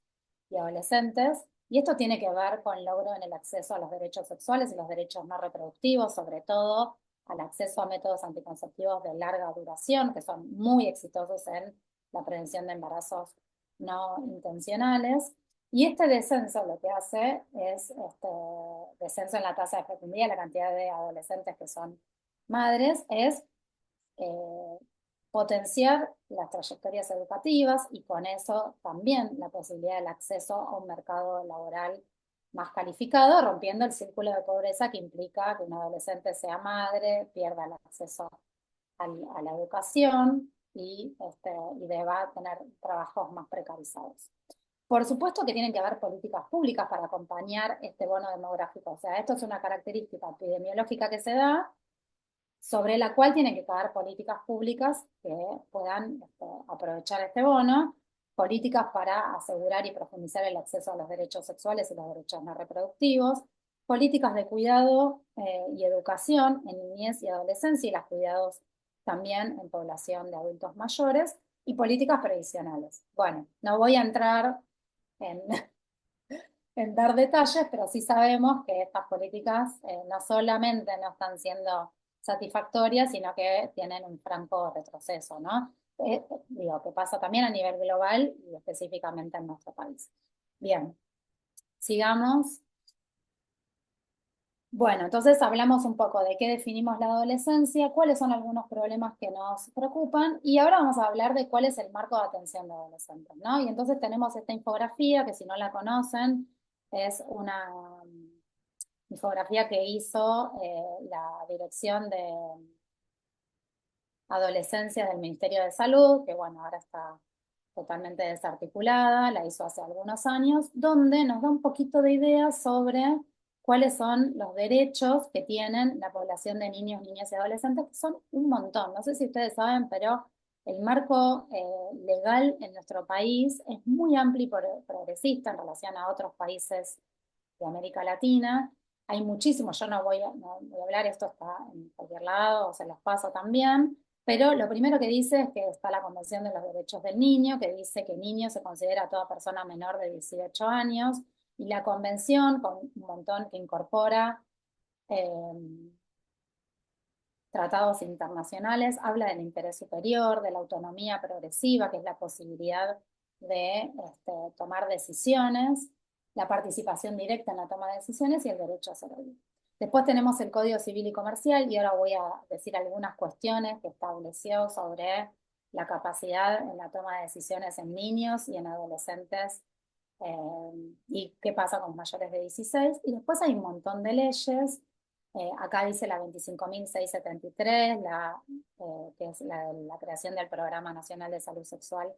y adolescentes. Y esto tiene que ver con logro en el acceso a los derechos sexuales y los derechos no reproductivos, sobre todo al acceso a métodos anticonceptivos de larga duración, que son muy exitosos en la prevención de embarazos no intencionales. Y este descenso lo que hace es descenso en la tasa de fecundidad, la cantidad de adolescentes que son madres, es potenciar las trayectorias educativas y con eso también la posibilidad del acceso a un mercado laboral más calificado, rompiendo el círculo de pobreza que implica que un adolescente sea madre, pierda el acceso a la educación y deba tener trabajos más precarizados. Por supuesto que tienen que haber políticas públicas para acompañar este bono demográfico. O sea, esto es una característica epidemiológica que se da, sobre la cual tienen que haber políticas públicas que puedan aprovechar este bono. políticas para asegurar y profundizar el acceso a los derechos sexuales y los derechos no reproductivos, políticas de cuidado y educación en niñez y adolescencia y los cuidados también en población de adultos mayores, y políticas previsionales. Bueno, no voy a entrar en, en dar detalles, pero sí sabemos que estas políticas no solamente no están siendo satisfactorias, sino que tienen un franco retroceso, ¿no? Digo, que pasa también a nivel global y específicamente en nuestro país. Bien, sigamos. Bueno, entonces hablamos un poco de qué definimos la adolescencia, cuáles son algunos problemas que nos preocupan, y ahora vamos a hablar de cuál es el marco de atención de adolescentes, ¿no? Y entonces tenemos esta infografía, que si no la conocen, es una infografía que hizo la Dirección de Adolescencia del Ministerio de Salud, que bueno, ahora está totalmente desarticulada, la hizo hace algunos años, donde nos da un poquito de idea sobre cuáles son los derechos que tienen la población de niños, niñas y adolescentes, que son un montón. No sé si ustedes saben, pero el marco legal en nuestro país es muy amplio y progresista en relación a otros países de América Latina. Hay muchísimos, yo no voy a hablar, esto está en cualquier lado, o se los paso también, pero lo primero que dice es que está la Convención de los Derechos del Niño, que dice que niño se considera a toda persona menor de 18 años, y la convención, con un montón que incorpora tratados internacionales, habla del interés superior, de la autonomía progresiva, que es la posibilidad de tomar decisiones, la participación directa en la toma de decisiones y el derecho a ser oído. Después tenemos el Código Civil y Comercial, y ahora voy a decir algunas cuestiones que estableció sobre la capacidad en la toma de decisiones en niños y en adolescentes, y qué pasa con los mayores de 16. Y después hay un montón de leyes. Acá dice la 25.673, que es la creación del Programa Nacional de Salud Sexual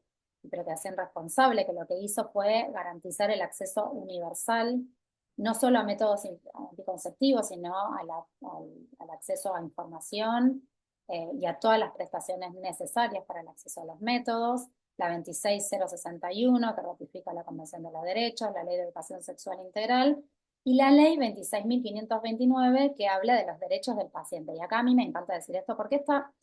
y Procreación Responsable, que lo que hizo fue garantizar el acceso universal, no solo a métodos anticonceptivos, sino al acceso a información y a todas las prestaciones necesarias para el acceso a los métodos. La 26.061, que ratifica la Convención de los Derechos, la Ley de Educación Sexual Integral, y la ley 26.529, que habla de los derechos del paciente. Y acá a mí me encanta decir esto, porque esta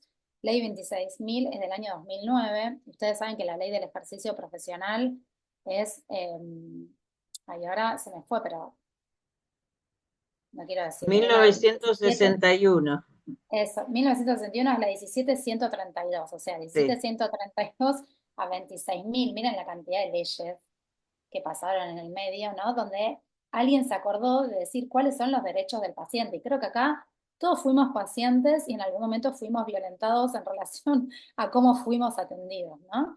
ley 26.000 es del año 2009. Ustedes saben que la ley del ejercicio profesional es, ay, ahora se me fue, pero no quiero decir. 1961. Eso, 1961 es la 17.132, o sea, 17.132 a 26.000. Miren la cantidad de leyes que pasaron en el medio, ¿no? Donde alguien se acordó de decir cuáles son los derechos del paciente. Y creo que acá todos fuimos pacientes y en algún momento fuimos violentados en relación a cómo fuimos atendidos, ¿no?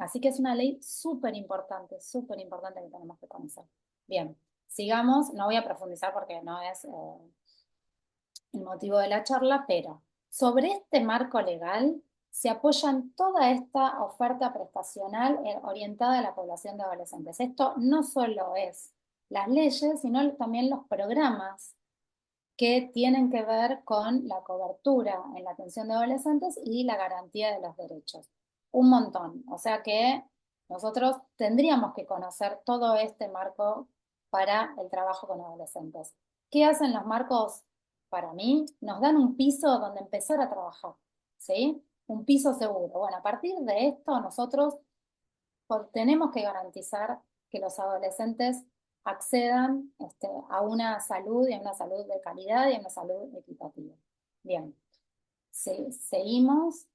Así que es una ley súper importante que tenemos que conocer. Bien, sigamos. No voy a profundizar porque no es el motivo de la charla, pero sobre este marco legal se apoyan toda esta oferta prestacional orientada a la población de adolescentes. Esto no solo es las leyes, sino también los programas que tienen que ver con la cobertura en la atención de adolescentes y la garantía de los derechos. Un montón. O sea que nosotros tendríamos que conocer todo este marco para el trabajo con adolescentes. ¿Qué hacen los marcos? Para mí, nos dan un piso donde empezar a trabajar, ¿sí? Un piso seguro. Bueno, a partir de esto nosotros tenemos que garantizar que los adolescentes accedan a una salud y a una salud de calidad y a una salud equitativa. Bien, seguimos.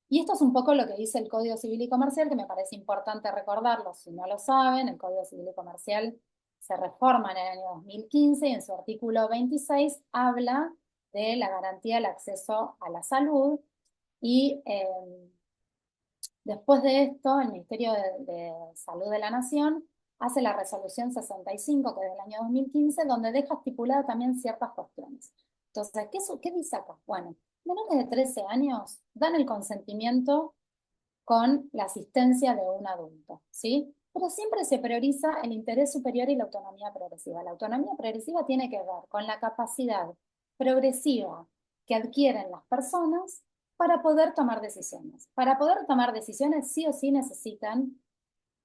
Y esto es un poco lo que dice el Código Civil y Comercial, que me parece importante recordarlo si no lo saben. El Código Civil y Comercial se reforma en el año 2015 y en su artículo 26 habla de la garantía del acceso a la salud. Y después de esto, el Ministerio de Salud de la Nación hace la resolución 65, que es del año 2015, donde deja estipulada también ciertas cuestiones. Entonces, ¿qué dice acá? Bueno, menores de 13 años dan el consentimiento con la asistencia de un adulto, ¿sí? Pero siempre se prioriza el interés superior y la autonomía progresiva. La autonomía progresiva tiene que ver con la capacidad progresiva que adquieren las personas para poder tomar decisiones. Para poder tomar decisiones sí o sí necesitan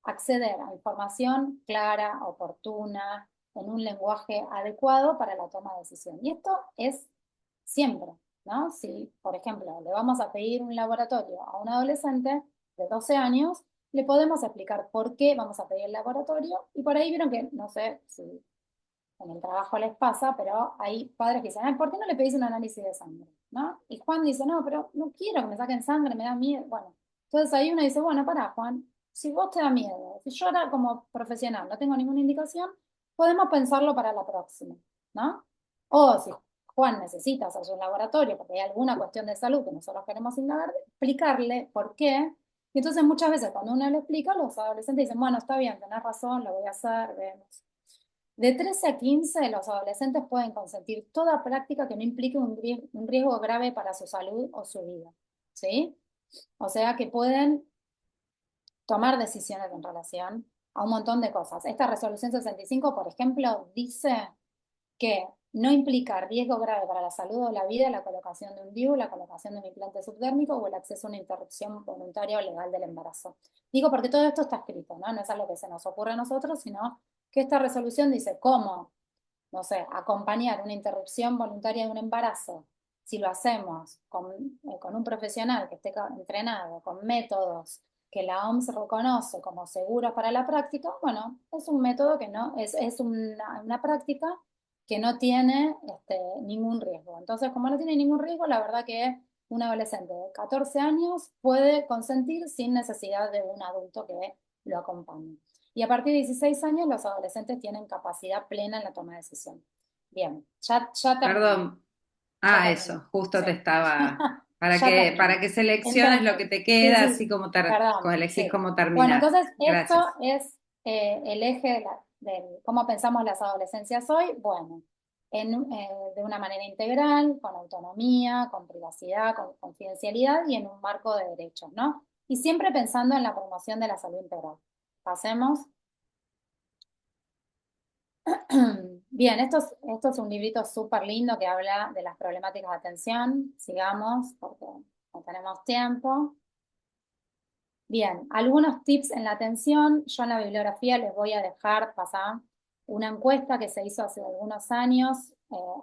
acceder a información clara, oportuna, en un lenguaje adecuado para la toma de decisión. Y esto es siempre, ¿no? Si, por ejemplo, le vamos a pedir un laboratorio a un adolescente de 12 años, le podemos explicar por qué vamos a pedir el laboratorio, y por ahí vieron que, no sé si en el trabajo les pasa, pero hay padres que dicen, ay, ¿por qué no le pedís un análisis de sangre? ¿No? Y Juan dice, no, pero no quiero que me saquen sangre, me da miedo. Bueno, entonces ahí uno dice, bueno, pará, Juan, si vos te da miedo, si yo ahora como profesional no tengo ninguna indicación, podemos pensarlo para la próxima, ¿no? O si Juan necesita hacerse un laboratorio porque hay alguna cuestión de salud que nosotros queremos indagar, explicarle por qué. Y entonces muchas veces cuando uno le explica, los adolescentes dicen, bueno, está bien, tenés razón, lo voy a hacer, vemos. De 13 a 15, los adolescentes pueden consentir toda práctica que no implique un riesgo grave para su salud o su vida, ¿sí? O sea que pueden tomar decisiones en relación a un montón de cosas. Esta resolución 65, por ejemplo, dice que no implica riesgo grave para la salud o la vida la colocación de un DIU, la colocación de un implante subdérmico o el acceso a una interrupción voluntaria o legal del embarazo. Digo porque todo esto está escrito, ¿no? No es algo que se nos ocurre a nosotros, sino que esta resolución dice cómo, no sé, acompañar una interrupción voluntaria de un embarazo, si lo hacemos con un profesional que esté entrenado, con métodos que la OMS reconoce como seguros para la práctica, bueno, es un método que no, es una práctica que no tiene ningún riesgo. Entonces, como no tiene ningún riesgo, la verdad que un adolescente de 14 años puede consentir sin necesidad de un adulto que lo acompañe. Y a partir de 16 años, los adolescentes tienen capacidad plena en la toma de decisión. Bien, ya terminé. Perdón. Ya terminé. Eso, justo Sí. te estaba, para Ya terminé. para que selecciones lo que te Sí, queda, sí, así como, perdón, elegís sí. cómo Bueno, terminar. entonces esto Gracias. es el eje de cómo pensamos las adolescencias hoy. Bueno, de una manera integral, con autonomía, con privacidad, con confidencialidad y en un marco de derechos, ¿no? Y siempre pensando en la promoción de la salud integral. Pasemos. Bien, esto es un librito súper lindo que habla de las problemáticas de atención. Sigamos, porque no tenemos tiempo. Bien, algunos tips en la atención. Yo en la bibliografía les voy a dejar pasar una encuesta que se hizo hace algunos años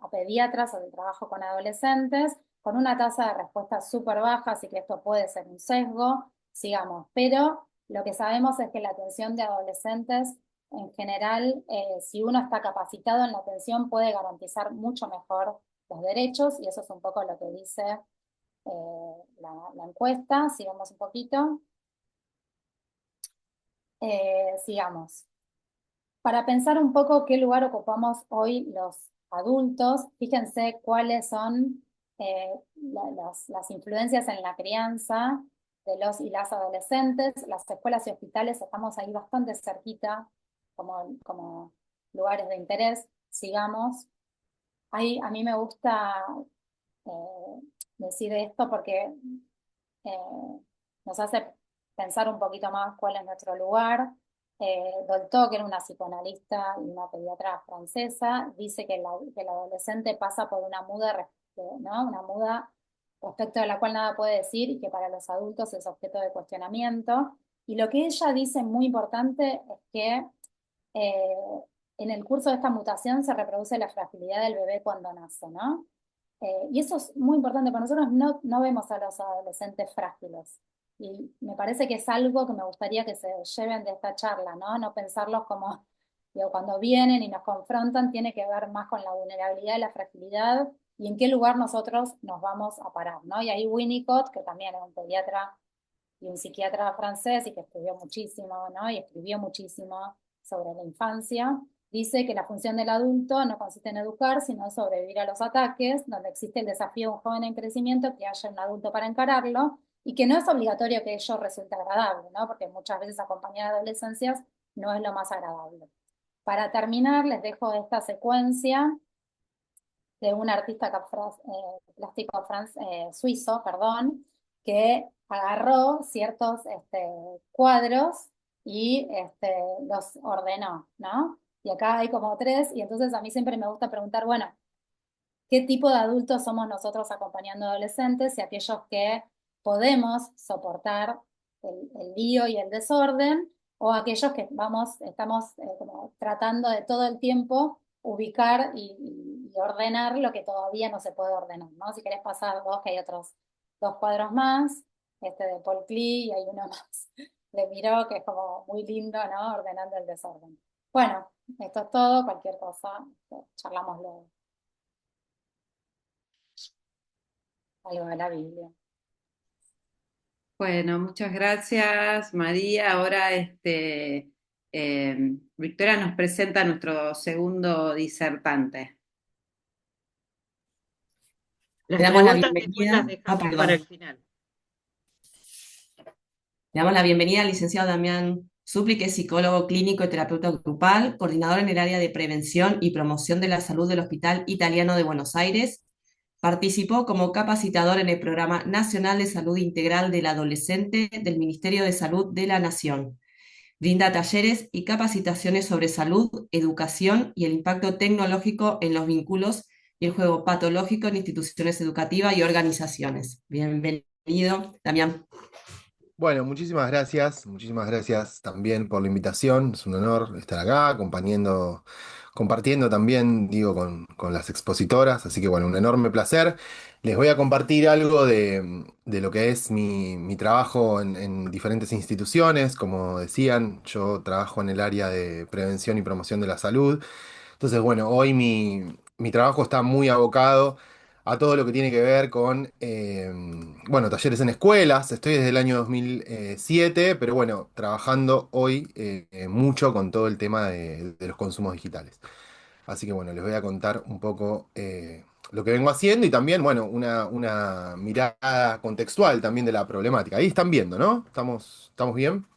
a pediatras sobre el trabajo con adolescentes, con una tasa de respuesta súper baja, así que esto puede ser un sesgo. Sigamos, pero lo que sabemos es que la atención de adolescentes en general, si uno está capacitado en la atención, puede garantizar mucho mejor los derechos, y eso es un poco lo que dice la encuesta. Sigamos un poquito. Sigamos. Para pensar un poco qué lugar ocupamos hoy los adultos, fíjense cuáles son las influencias en la crianza de los y las adolescentes. Las escuelas y hospitales estamos ahí bastante cerquita como lugares de interés. Sigamos. Ahí, a mí me gusta decir esto porque nos hace pensar un poquito más cuál es nuestro lugar. Dolto, que era una psicoanalista y una pediatra francesa, dice que el adolescente pasa por una muda, ¿no? Una muda respecto de la cual nada puede decir y que para los adultos es objeto de cuestionamiento. Y lo que ella dice muy importante es que eh, en el curso de esta mutación se reproduce la fragilidad del bebé cuando nace, ¿no? Y eso es muy importante para nosotros, no vemos a los adolescentes frágiles. Y me parece que es algo que me gustaría que se lleven de esta charla, ¿no? No pensarlos como, digo, cuando vienen y nos confrontan, tiene que ver más con la vulnerabilidad y la fragilidad y en qué lugar nosotros nos vamos a parar, ¿no? Y ahí Winnicott, que también es un pediatra y un psiquiatra francés y que estudió muchísimo, ¿no? Y escribió muchísimo sobre la infancia, dice que la función del adulto no consiste en educar, sino en sobrevivir a los ataques, donde existe el desafío de un joven en crecimiento, que haya un adulto para encararlo, y que no es obligatorio que ello resulte agradable, ¿no? Porque muchas veces acompañar adolescencias no es lo más agradable. Para terminar, les dejo esta secuencia de un artista plástico suizo, perdón, que agarró ciertos cuadros y los ordenó, ¿no? Y acá hay como tres, y entonces a mí siempre me gusta preguntar, bueno, qué tipo de adultos somos nosotros acompañando adolescentes y aquellos que podemos soportar el lío y el desorden, o aquellos que estamos como tratando de todo el tiempo ubicar y ordenar lo que todavía no se puede ordenar, ¿no? Si querés pasar vos, que hay otros dos cuadros más, este de Paul Klee, y hay uno más de Miró, que es como muy lindo, ¿no? Ordenando el desorden. Bueno, esto es todo, cualquier cosa, charlamos luego. Algo de la Biblia. Bueno, muchas gracias, María. Ahora Victoria nos presenta a nuestro segundo disertante. Las Le damos la preguntas después las bienvenida. dejamos para Perdón. el final. Le damos la bienvenida al licenciado Damián Supli, que es psicólogo clínico y terapeuta grupal, coordinador en el área de prevención y promoción de la salud del Hospital Italiano de Buenos Aires. Participó como capacitador en el Programa Nacional de Salud Integral del Adolescente del Ministerio de Salud de la Nación. Brinda talleres y capacitaciones sobre salud, educación y el impacto tecnológico en los vínculos y el juego patológico en instituciones educativas y organizaciones. Bienvenido, Damián. Bueno, muchísimas gracias también por la invitación. Es un honor estar acá compartiendo también, digo, con las expositoras. Así que bueno, un enorme placer. Les voy a compartir algo de lo que es mi trabajo en diferentes instituciones. Como decían, yo trabajo en el área de prevención y promoción de la salud. Entonces, bueno, hoy mi trabajo está muy abocado a todo lo que tiene que ver con, bueno, talleres en escuelas. Estoy desde el año 2007, pero bueno, trabajando hoy mucho con todo el tema de los consumos digitales. Así que bueno, les voy a contar un poco lo que vengo haciendo y también, bueno, una mirada contextual también de la problemática. Ahí están viendo, ¿no? ¿Estamos bien?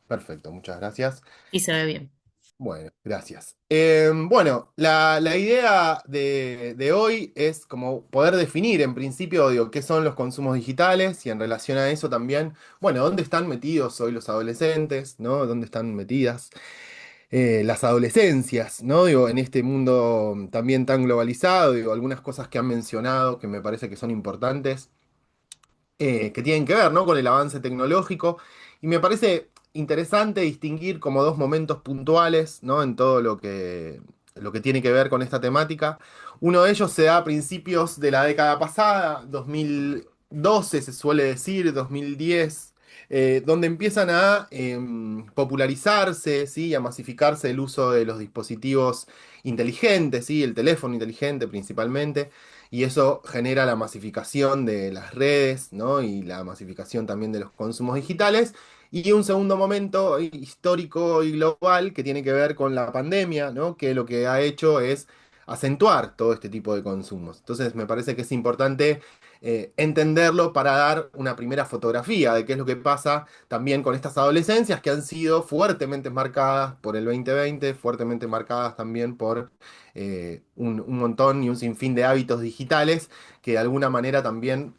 Perfecto, muchas gracias. Y se ve bien. Bueno, gracias. Bueno, la idea de hoy es como poder definir en principio, digo, qué son los consumos digitales y en relación a eso también, bueno, dónde están metidos hoy los adolescentes, ¿no? ¿Dónde están metidas las adolescencias, ¿no? Digo, en este mundo también tan globalizado, digo, algunas cosas que han mencionado que me parece que son importantes que tienen que ver, ¿no? Con el avance tecnológico. Y me parece interesante distinguir como dos momentos puntuales, ¿no? En todo lo que tiene que ver con esta temática. Uno de ellos se da a principios de la década pasada, 2012 se suele decir, 2010, donde empiezan a popularizarse, ¿sí? A masificarse el uso de los dispositivos inteligentes, ¿sí? El teléfono inteligente principalmente y eso genera la masificación de las redes, ¿no? Y la masificación también de los consumos digitales. Y un segundo momento histórico y global que tiene que ver con la pandemia, ¿no? Que lo que ha hecho es acentuar todo este tipo de consumos. Entonces me parece que es importante entenderlo para dar una primera fotografía de qué es lo que pasa también con estas adolescencias que han sido fuertemente marcadas por el 2020, fuertemente marcadas también por un montón y un sinfín de hábitos digitales que de alguna manera también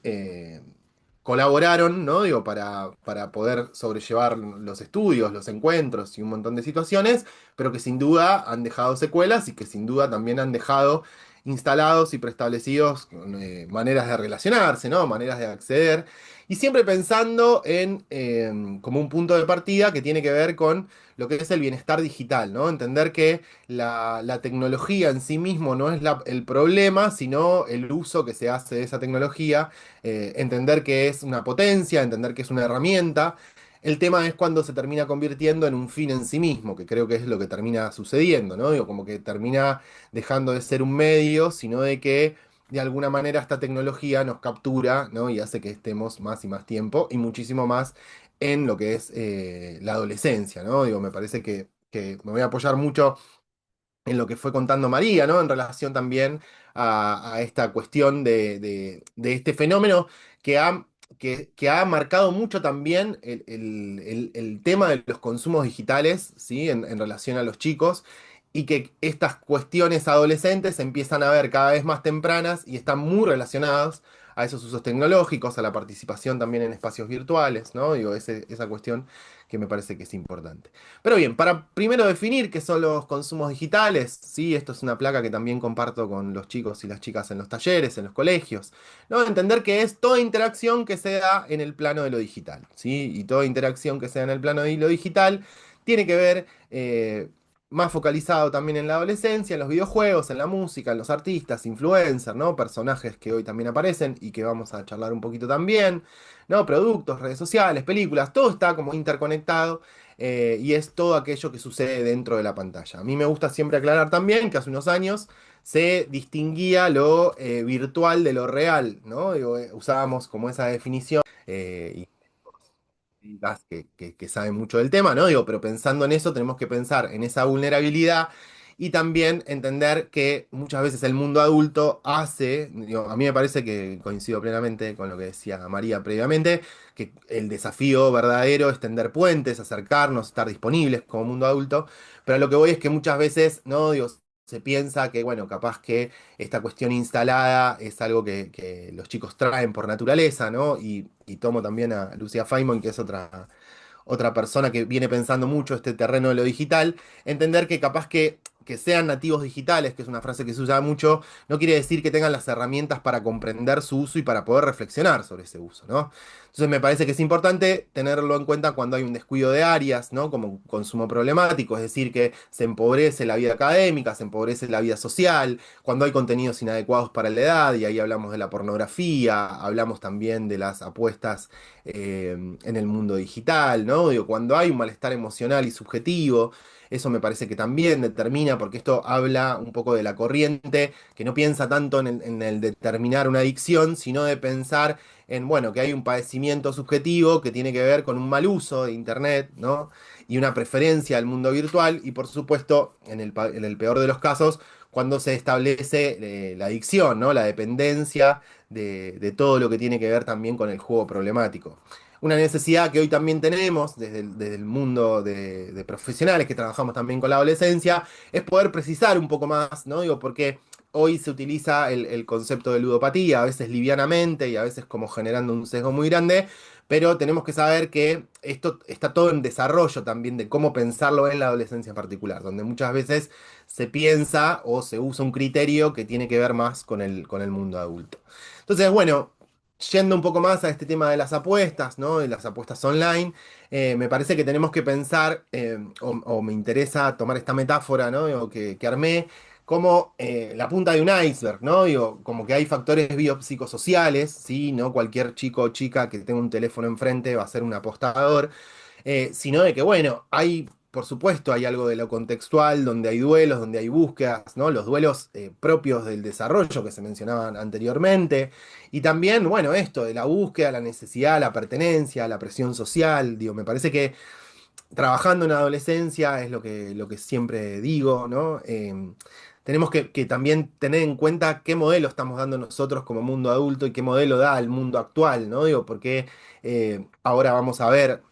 colaboraron, ¿no? Digo, para poder sobrellevar los estudios, los encuentros y un montón de situaciones, pero que sin duda han dejado secuelas y que sin duda también han dejado instalados y preestablecidos maneras de relacionarse, ¿no? Maneras de acceder. Y siempre pensando en como un punto de partida que tiene que ver con lo que es el bienestar digital, ¿no? Entender que la tecnología en sí mismo no es el problema, sino el uso que se hace de esa tecnología, entender que es una potencia, entender que es una herramienta. El tema es cuando se termina convirtiendo en un fin en sí mismo, que creo que es lo que termina sucediendo, ¿no? Digo, como que termina dejando de ser un medio, sino de que de alguna manera esta tecnología nos captura, ¿no? Y hace que estemos más y más tiempo y muchísimo más en lo que es la adolescencia, ¿no? Digo, me parece que me voy a apoyar mucho en lo que fue contando María, ¿no? En relación también a esta cuestión de este fenómeno que ha marcado mucho también el tema de los consumos digitales, ¿sí? En relación a los chicos, y que estas cuestiones adolescentes se empiezan a ver cada vez más tempranas y están muy relacionadas a esos usos tecnológicos, a la participación también en espacios virtuales, ¿no? Digo, esa cuestión que me parece que es importante. Pero bien, para primero definir qué son los consumos digitales, ¿sí? Esto es una placa que también comparto con los chicos y las chicas en los talleres, en los colegios, ¿no? Entender que es toda interacción que se da en el plano de lo digital, ¿sí? Y toda interacción que se da en el plano de lo digital tiene que ver más focalizado también en la adolescencia, en los videojuegos, en la música, en los artistas, influencers, ¿no? Personajes que hoy también aparecen y que vamos a charlar un poquito también, ¿no? Productos, redes sociales, películas, todo está como interconectado y es todo aquello que sucede dentro de la pantalla. A mí me gusta siempre aclarar también que hace unos años se distinguía lo virtual de lo real, ¿no? Digo, usábamos como esa definición. Y Gas que sabe mucho del tema, ¿no? Digo, pero pensando en eso, tenemos que pensar en esa vulnerabilidad y también entender que muchas veces el mundo adulto hace, digo, a mí me parece que coincido plenamente con lo que decía María previamente, que el desafío verdadero es tender puentes, acercarnos, estar disponibles como mundo adulto, pero a lo que voy es que muchas veces, ¿no? Digo, se piensa que, bueno, capaz que esta cuestión instalada es algo que los chicos traen por naturaleza, ¿no? Y tomo también a Lucia Feynman, que es otra persona que viene pensando mucho este terreno de lo digital, entender que capaz que sean nativos digitales, que es una frase que se usa mucho, no quiere decir que tengan las herramientas para comprender su uso y para poder reflexionar sobre ese uso, ¿no? Entonces me parece que es importante tenerlo en cuenta cuando hay un descuido de áreas, ¿no? Como consumo problemático, es decir, que se empobrece la vida académica, se empobrece la vida social, cuando hay contenidos inadecuados para la edad, y ahí hablamos de la pornografía, hablamos también de las apuestas en el mundo digital, ¿no? Digo, cuando hay un malestar emocional y subjetivo, eso me parece que también determina, porque esto habla un poco de la corriente, que no piensa tanto en el determinar una adicción, sino de pensar en, bueno, que hay un padecimiento subjetivo que tiene que ver con un mal uso de Internet, ¿no? Y una preferencia al mundo virtual, y por supuesto, en el peor de los casos, cuando se establece la adicción, ¿no? La dependencia de todo lo que tiene que ver también con el juego problemático. Una necesidad que hoy también tenemos desde el mundo de profesionales que trabajamos también con la adolescencia es poder precisar un poco más, ¿no? Digo, porque hoy se utiliza el concepto de ludopatía, a veces livianamente y a veces como generando un sesgo muy grande, pero tenemos que saber que esto está todo en desarrollo también de cómo pensarlo en la adolescencia en particular, donde muchas veces se piensa o se usa un criterio que tiene que ver más con el mundo adulto. Entonces, bueno, yendo un poco más a este tema de las apuestas, ¿no? De las apuestas online, me parece que tenemos que pensar, o me interesa tomar esta metáfora, ¿no? Digo, que armé como la punta de un iceberg, ¿no? Digo, como que hay factores biopsicosociales, ¿sí? No cualquier chico o chica que tenga un teléfono enfrente va a ser un apostador, sino de que, bueno, por supuesto, hay algo de lo contextual, donde hay duelos, donde hay búsquedas, ¿no? Los duelos propios del desarrollo que se mencionaban anteriormente, y también, bueno, esto de la búsqueda, la necesidad, la pertenencia, la presión social, digo, me parece que trabajando en adolescencia es lo que siempre digo, ¿no? Tenemos que también tener en cuenta qué modelo estamos dando nosotros como mundo adulto y qué modelo da el mundo actual, ¿no? Digo, porque ahora vamos a ver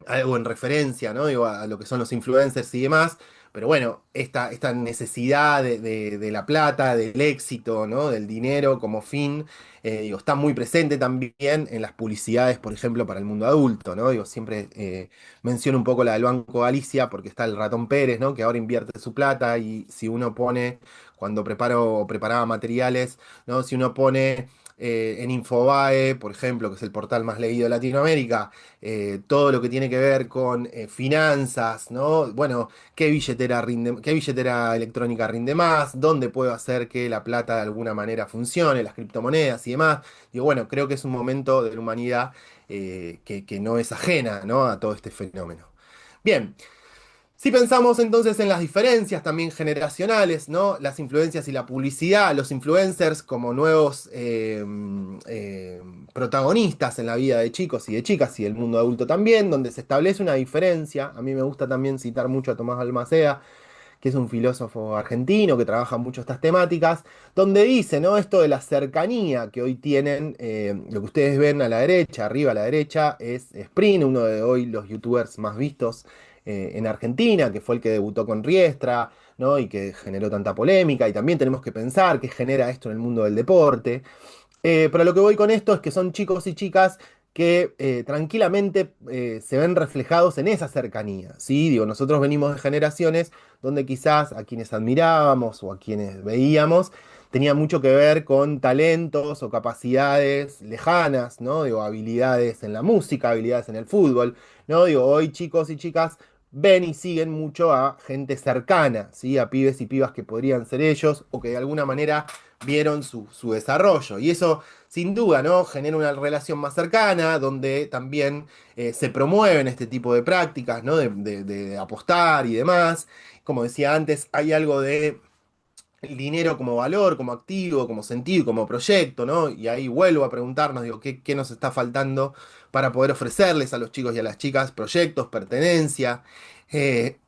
algo en referencia, ¿no? Digo, a lo que son los influencers y demás. Pero bueno, esta necesidad de la plata, del éxito, ¿no? Del dinero como fin, digo, está muy presente también en las publicidades, por ejemplo, para el mundo adulto, ¿no? Digo, siempre menciono un poco la del Banco Galicia, porque está el Ratón Pérez, ¿no? Que ahora invierte su plata y si uno pone, cuando preparo o preparaba materiales, ¿no? Si uno pone en Infobae, por ejemplo, que es el portal más leído de Latinoamérica, todo lo que tiene que ver con finanzas, ¿no? Bueno, qué billetera electrónica rinde más, dónde puedo hacer que la plata de alguna manera funcione, las criptomonedas y demás. Digo, bueno, creo que es un momento de la humanidad que no es ajena, ¿no? A todo este fenómeno. Bien. Si pensamos entonces en las diferencias también generacionales, ¿no? Las influencias y la publicidad, los influencers como nuevos protagonistas en la vida de chicos y de chicas y del mundo adulto también, donde se establece una diferencia. A mí me gusta también citar mucho a Tomás Balmaceda, que es un filósofo argentino que trabaja mucho estas temáticas, donde dice, ¿no? Esto de la cercanía que hoy tienen, lo que ustedes ven a la derecha, arriba a la derecha, es Sprint, uno de hoy los youtubers más vistos en Argentina, que fue el que debutó con Riestra, ¿no? Y que generó tanta polémica, y también tenemos que pensar qué genera esto en el mundo del deporte. Pero lo que voy con esto es que son chicos y chicas que tranquilamente se ven reflejados en esa cercanía, ¿sí? Digo, nosotros venimos de generaciones donde quizás a quienes admirábamos o a quienes veíamos tenía mucho que ver con talentos o capacidades lejanas, ¿no? Digo, habilidades en la música, habilidades en el fútbol, ¿no? Digo, hoy chicos y chicas ven y siguen mucho a gente cercana, ¿sí? A pibes y pibas que podrían ser ellos o que de alguna manera vieron su desarrollo. Y eso, sin duda, ¿no? Genera una relación más cercana, donde también se promueven este tipo de prácticas, ¿no? De apostar y demás. Como decía antes, hay algo de el dinero como valor, como activo, como sentido, como proyecto, ¿no? Y ahí vuelvo a preguntarnos, digo, ¿qué nos está faltando para poder ofrecerles a los chicos y a las chicas proyectos, pertenencia? Eh,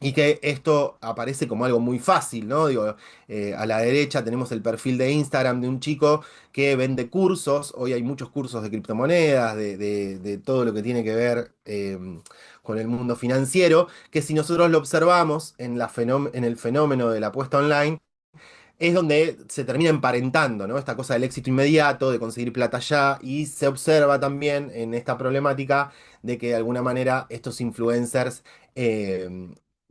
y que esto aparece como algo muy fácil, ¿no? Digo, a la derecha tenemos el perfil de Instagram de un chico que vende cursos. Hoy hay muchos cursos de criptomonedas, de todo lo que tiene que ver con el mundo financiero, que si nosotros lo observamos en el fenómeno de la apuesta online, es donde se termina emparentando, ¿no? Esta cosa del éxito inmediato, de conseguir plata ya, y se observa también en esta problemática de que de alguna manera estos influencers eh,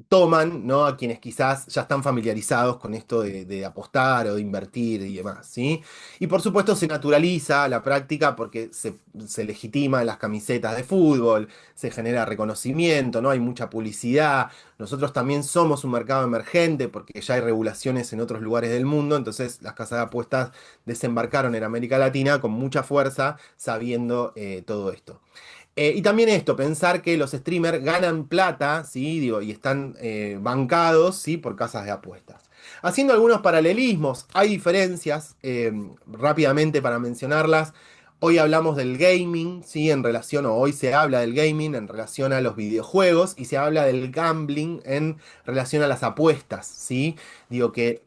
toman, ¿no? A quienes quizás ya están familiarizados con esto de apostar o de invertir y demás, ¿sí? Y por supuesto se naturaliza la práctica porque se legitima en las camisetas de fútbol, se genera reconocimiento, ¿no? Hay mucha publicidad. Nosotros también somos un mercado emergente porque ya hay regulaciones en otros lugares del mundo, entonces las casas de apuestas desembarcaron en América Latina con mucha fuerza, sabiendo todo esto. Y también esto, pensar que los streamers ganan plata, ¿sí? Digo, y están bancados, ¿sí? Por casas de apuestas. Haciendo algunos paralelismos, hay diferencias, rápidamente para mencionarlas. Hoy hablamos del gaming, ¿sí? En relación, o hoy se habla del gaming en relación a los videojuegos y se habla del gambling en relación a las apuestas, ¿sí? Digo que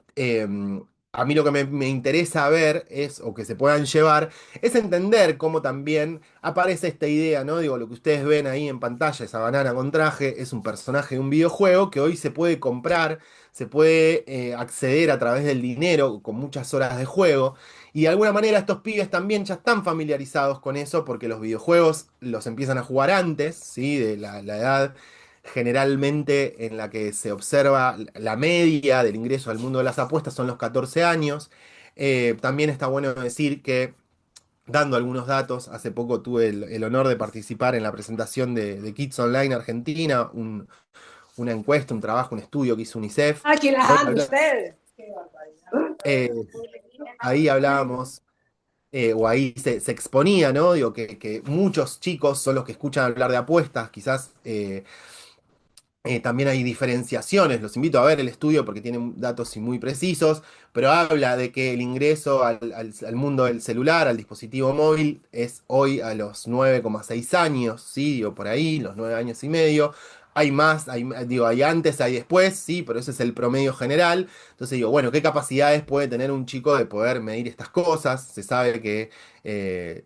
a mí lo que me interesa ver es, o que se puedan llevar, es entender cómo también aparece esta idea, ¿no? Digo, lo que ustedes ven ahí en pantalla, esa banana con traje, es un personaje de un videojuego que hoy se puede comprar, se puede acceder a través del dinero con muchas horas de juego. Y de alguna manera estos pibes también ya están familiarizados con eso porque los videojuegos los empiezan a jugar antes, ¿sí? De la edad generalmente en la que se observa la media del ingreso al mundo de las apuestas son los 14 años. También está bueno decir que, dando algunos datos, hace poco tuve el honor de participar en la presentación de Kids Online Argentina, una encuesta, un trabajo, un estudio que hizo UNICEF. Ah, que las Donde anda ustedes. Qué barbaridad. eh, ahí hablábamos, o ahí se exponía, ¿no? Digo, que muchos chicos son los que escuchan hablar de apuestas, quizás también hay diferenciaciones, los invito a ver el estudio porque tienen datos muy precisos, pero habla de que el ingreso al mundo del celular, al dispositivo móvil, es hoy a los 9,6 años, ¿sí? Digo, por ahí, los 9 años y medio. Hay más, digo, hay antes, hay después, sí, pero ese es el promedio general. Entonces digo, bueno, ¿qué capacidades puede tener un chico de poder medir estas cosas? Se sabe que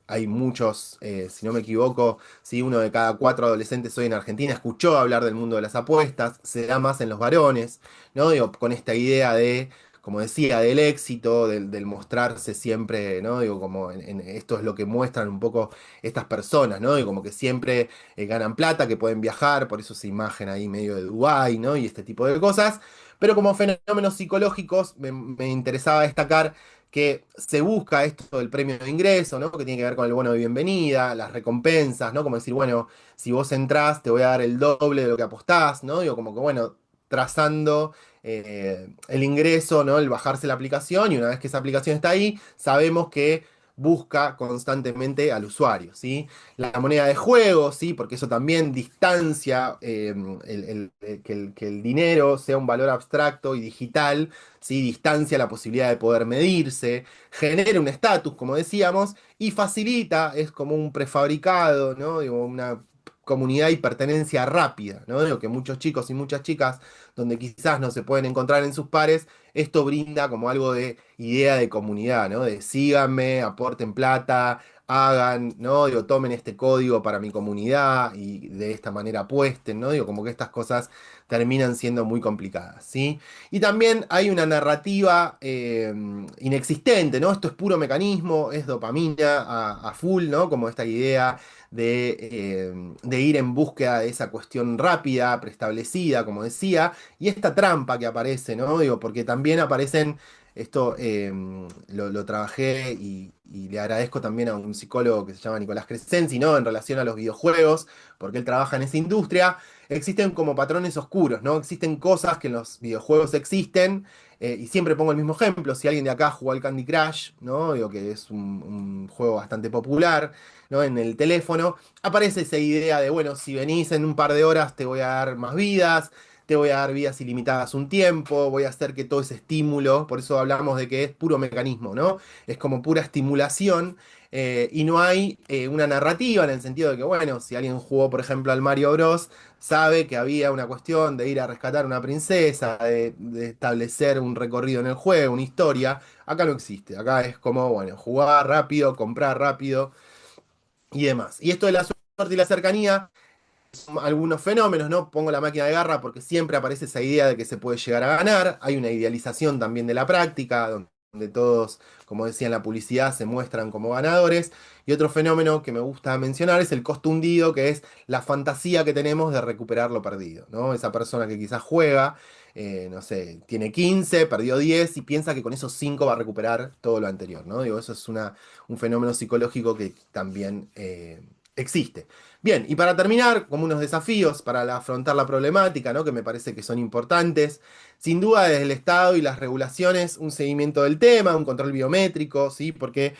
hay muchos, si no me equivoco, ¿sí? Uno de cada 4 adolescentes hoy en Argentina escuchó hablar del mundo de las apuestas, se da más en los varones, ¿no? Digo, con esta idea de, como decía, del éxito, del mostrarse siempre, ¿no? Digo, como esto es lo que muestran un poco estas personas, ¿no? Y como que siempre ganan plata, que pueden viajar, por eso esa imagen ahí medio de Dubái, ¿no? Y este tipo de cosas. Pero como fenómenos psicológicos, me interesaba destacar que se busca esto del premio de ingreso, ¿no? Que tiene que ver con el bono de bienvenida, las recompensas, ¿no? Como decir, bueno, si vos entrás, te voy a dar el doble de lo que apostás, ¿no? Digo, como que, bueno, trazando el ingreso, ¿no? El bajarse la aplicación, y una vez que esa aplicación está ahí, sabemos que busca constantemente al usuario, ¿sí? La moneda de juego, ¿sí? Porque eso también distancia que el dinero sea un valor abstracto y digital, ¿sí? Distancia la posibilidad de poder medirse, genera un estatus, como decíamos, y facilita, es como un prefabricado, ¿no? Digo, una comunidad y pertenencia rápida, ¿no? Digo, que muchos chicos y muchas chicas, donde quizás no se pueden encontrar en sus pares, esto brinda como algo de idea de comunidad, ¿no? De síganme, aporten plata, hagan, ¿no? Digo, tomen este código para mi comunidad y de esta manera apuesten, ¿no? Digo, como que estas cosas terminan siendo muy complicadas, ¿sí? Y también hay una narrativa inexistente, ¿no? Esto es puro mecanismo, es dopamina a full, ¿no? Como esta idea de ir en búsqueda de esa cuestión rápida, preestablecida, como decía, y esta trampa que aparece, ¿no? Digo, porque también aparecen, esto lo trabajé y le agradezco también a un psicólogo que se llama Nicolás Crescenzi, ¿no? En relación a los videojuegos, porque él trabaja en esa industria, existen como patrones oscuros, ¿no? Existen cosas que en los videojuegos existen, y siempre pongo el mismo ejemplo, si alguien de acá jugó al Candy Crush, ¿no? Digo que es un juego bastante popular, ¿no? En el teléfono, aparece esa idea de, bueno, si venís en un par de horas te voy a dar más vidas, te voy a dar vidas ilimitadas un tiempo, voy a hacer que todo ese estímulo, por eso hablamos de que es puro mecanismo, ¿no? Es como pura estimulación. Y no hay una narrativa en el sentido de que, bueno, si alguien jugó, por ejemplo, al Mario Bros., sabe que había una cuestión de ir a rescatar a una princesa, de establecer un recorrido en el juego, una historia. Acá no existe. Acá es como, bueno, jugar rápido, comprar rápido y demás. Y esto de la suerte y la cercanía, son algunos fenómenos, ¿no? Pongo la máquina de garra porque siempre aparece esa idea de que se puede llegar a ganar. Hay una idealización también de la práctica, donde todos, como decía en la publicidad, se muestran como ganadores. Y otro fenómeno que me gusta mencionar es el costo hundido, que es la fantasía que tenemos de recuperar lo perdido, ¿no? Esa persona que quizás juega, no sé, tiene 15, perdió 10 y piensa que con esos 5 va a recuperar todo lo anterior, ¿no? Digo, eso es un fenómeno psicológico que también existe. Bien, y para terminar, como unos desafíos para afrontar la problemática, ¿no? Que me parece que son importantes. Sin duda, desde el Estado y las regulaciones, un seguimiento del tema, un control biométrico, ¿sí? Porque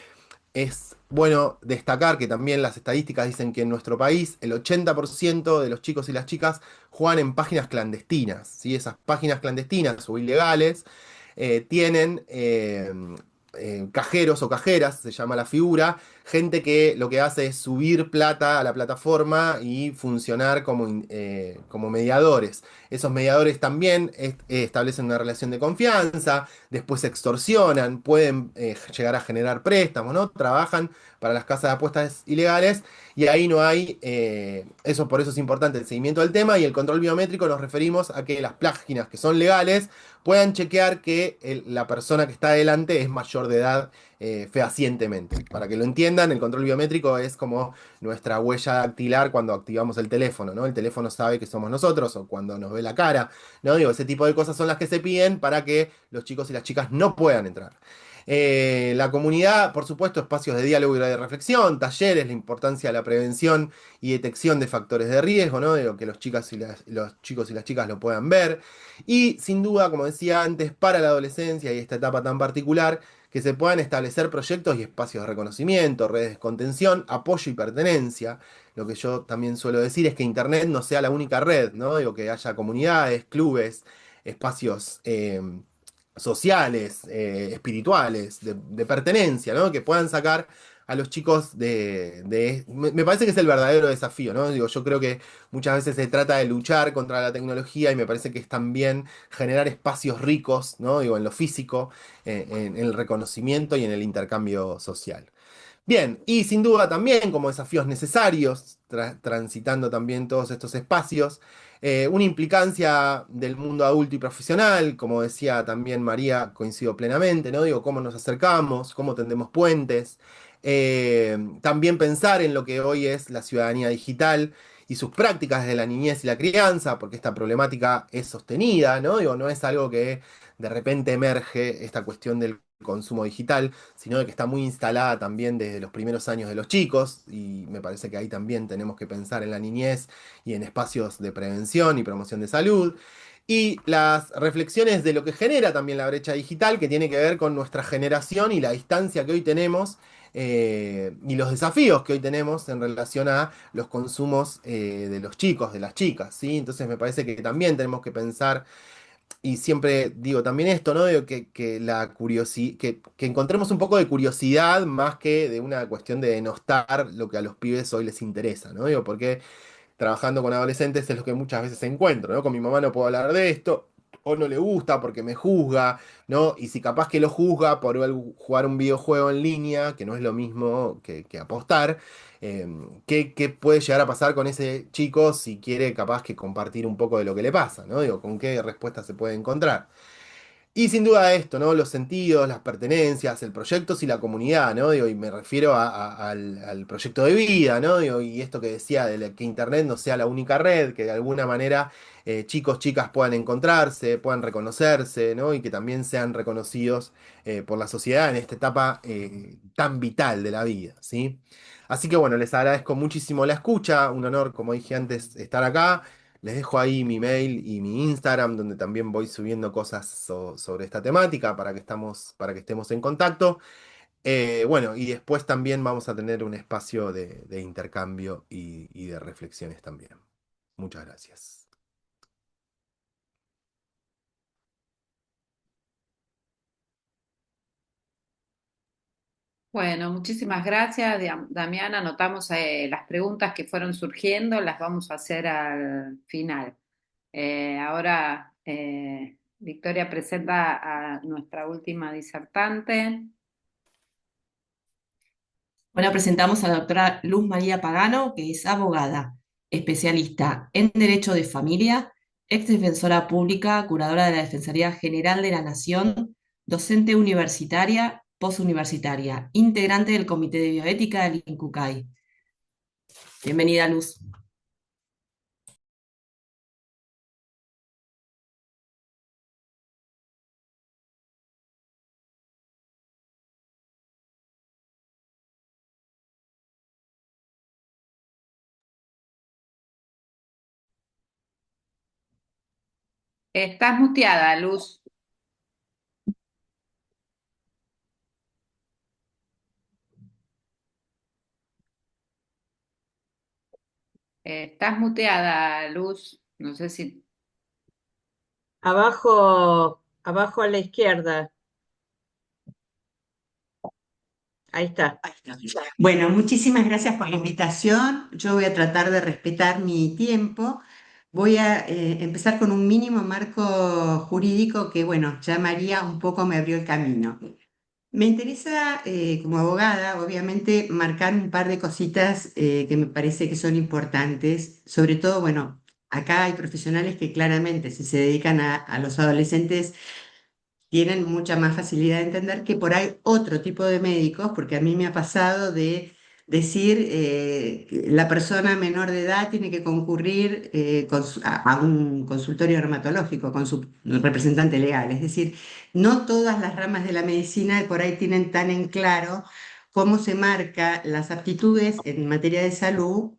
es bueno destacar que también las estadísticas dicen que en nuestro país el 80% de los chicos y las chicas juegan en páginas clandestinas, ¿sí? Esas páginas clandestinas o ilegales tienen cajeros o cajeras, se llama la figura, gente que lo que hace es subir plata a la plataforma y funcionar como mediadores. Esos mediadores también establecen una relación de confianza, después extorsionan, pueden llegar a generar préstamos, ¿no? Trabajan para las casas de apuestas ilegales y ahí no hay, eso por eso es importante el seguimiento del tema y el control biométrico nos referimos a que las páginas que son legales puedan chequear que la persona que está adelante es mayor de edad fehacientemente. Para que lo entiendan, el control biométrico es como nuestra huella dactilar cuando activamos el teléfono, ¿no? El teléfono sabe que somos nosotros o cuando nos ve la cara, ¿no? Digo, ese tipo de cosas son las que se piden para que los chicos y las chicas no puedan entrar. La comunidad, por supuesto, espacios de diálogo y de reflexión, talleres, la importancia de la prevención y detección de factores de riesgo, ¿no? Digo, que los los chicos y las chicas lo puedan ver. Y sin duda, como decía antes, para la adolescencia y esta etapa tan particular, que se puedan establecer proyectos y espacios de reconocimiento, redes de contención, apoyo y pertenencia. Lo que yo también suelo decir es que Internet no sea la única red, ¿no? Digo, que haya comunidades, clubes, espacios sociales, espirituales, de pertenencia, ¿no? Que puedan sacar a los chicos me parece que es el verdadero desafío, ¿no? Digo, yo creo que muchas veces se trata de luchar contra la tecnología y me parece que es también generar espacios ricos, ¿no? Digo, en lo físico, en el reconocimiento y en el intercambio social. Bien, y sin duda también como desafíos necesarios, transitando también todos estos espacios, una implicancia del mundo adulto y profesional, como decía también María, coincido plenamente, ¿no? Digo, cómo nos acercamos, cómo tendemos puentes, también pensar en lo que hoy es la ciudadanía digital y sus prácticas de la niñez y la crianza, porque esta problemática es sostenida, ¿no? Digo, no es algo que de repente emerge esta cuestión del consumo digital, sino de que está muy instalada también desde los primeros años de los chicos, y me parece que ahí también tenemos que pensar en la niñez y en espacios de prevención y promoción de salud. Y las reflexiones de lo que genera también la brecha digital, que tiene que ver con nuestra generación y la distancia que hoy tenemos, y los desafíos que hoy tenemos en relación a los consumos de los chicos, de las chicas, ¿sí? Entonces me parece que también tenemos que pensar y siempre digo también esto, ¿no? Digo que que encontremos un poco de curiosidad más que de una cuestión de denostar lo que a los pibes hoy les interesa, ¿no? Digo, porque trabajando con adolescentes es lo que muchas veces encuentro, ¿no? Con mi mamá no puedo hablar de esto, o no le gusta porque me juzga, ¿no? Y si capaz que lo juzga por jugar un videojuego en línea, que no es lo mismo que apostar, ¿qué puede llegar a pasar con ese chico si quiere capaz que compartir un poco de lo que le pasa, ¿no? Digo, ¿con qué respuesta se puede encontrar? Y sin duda esto, ¿no? Los sentidos, las pertenencias, el proyecto y la comunidad, ¿no? Digo, y me refiero al proyecto de vida, ¿no? Digo, y esto que decía de que Internet no sea la única red, que de alguna manera chicos, chicas puedan encontrarse, puedan reconocerse, ¿no? Y que también sean reconocidos por la sociedad en esta etapa tan vital de la vida, ¿sí? Así que bueno, les agradezco muchísimo la escucha, un honor, como dije antes, estar acá. Les dejo ahí mi mail y mi Instagram, donde también voy subiendo cosas sobre esta temática para que estemos en contacto. Bueno, y después también vamos a tener un espacio de intercambio y de reflexiones también. Muchas gracias. Bueno, muchísimas gracias, Damián. Anotamos las preguntas que fueron surgiendo, las vamos a hacer al final. Ahora, Victoria presenta a nuestra última disertante. Bueno, presentamos a la doctora Luz María Pagano, que es abogada, especialista en Derecho de Familia, ex defensora pública, curadora de la Defensoría General de la Nación, docente universitaria, posuniversitaria, integrante del Comité de Bioética del INCUCAI. Bienvenida, Luz. Estás muteada, Luz. Estás muteada, Luz. No sé si... Abajo, abajo a la izquierda. Ahí está. Ahí está. Bueno, muchísimas gracias por la invitación. Yo voy a tratar de respetar mi tiempo. Voy a empezar con un mínimo marco jurídico que, bueno, ya María un poco me abrió el camino. Me interesa, como abogada, obviamente, marcar un par de cositas que me parece que son importantes. Sobre todo, bueno, acá hay profesionales que claramente, si se dedican a los adolescentes, tienen mucha más facilidad de entender que por ahí otro tipo de médicos, porque a mí me ha pasado de decir que la persona menor de edad tiene que concurrir a un consultorio dermatológico con su representante legal. Es decir, no todas las ramas de la medicina por ahí tienen tan en claro cómo se marca las aptitudes en materia de salud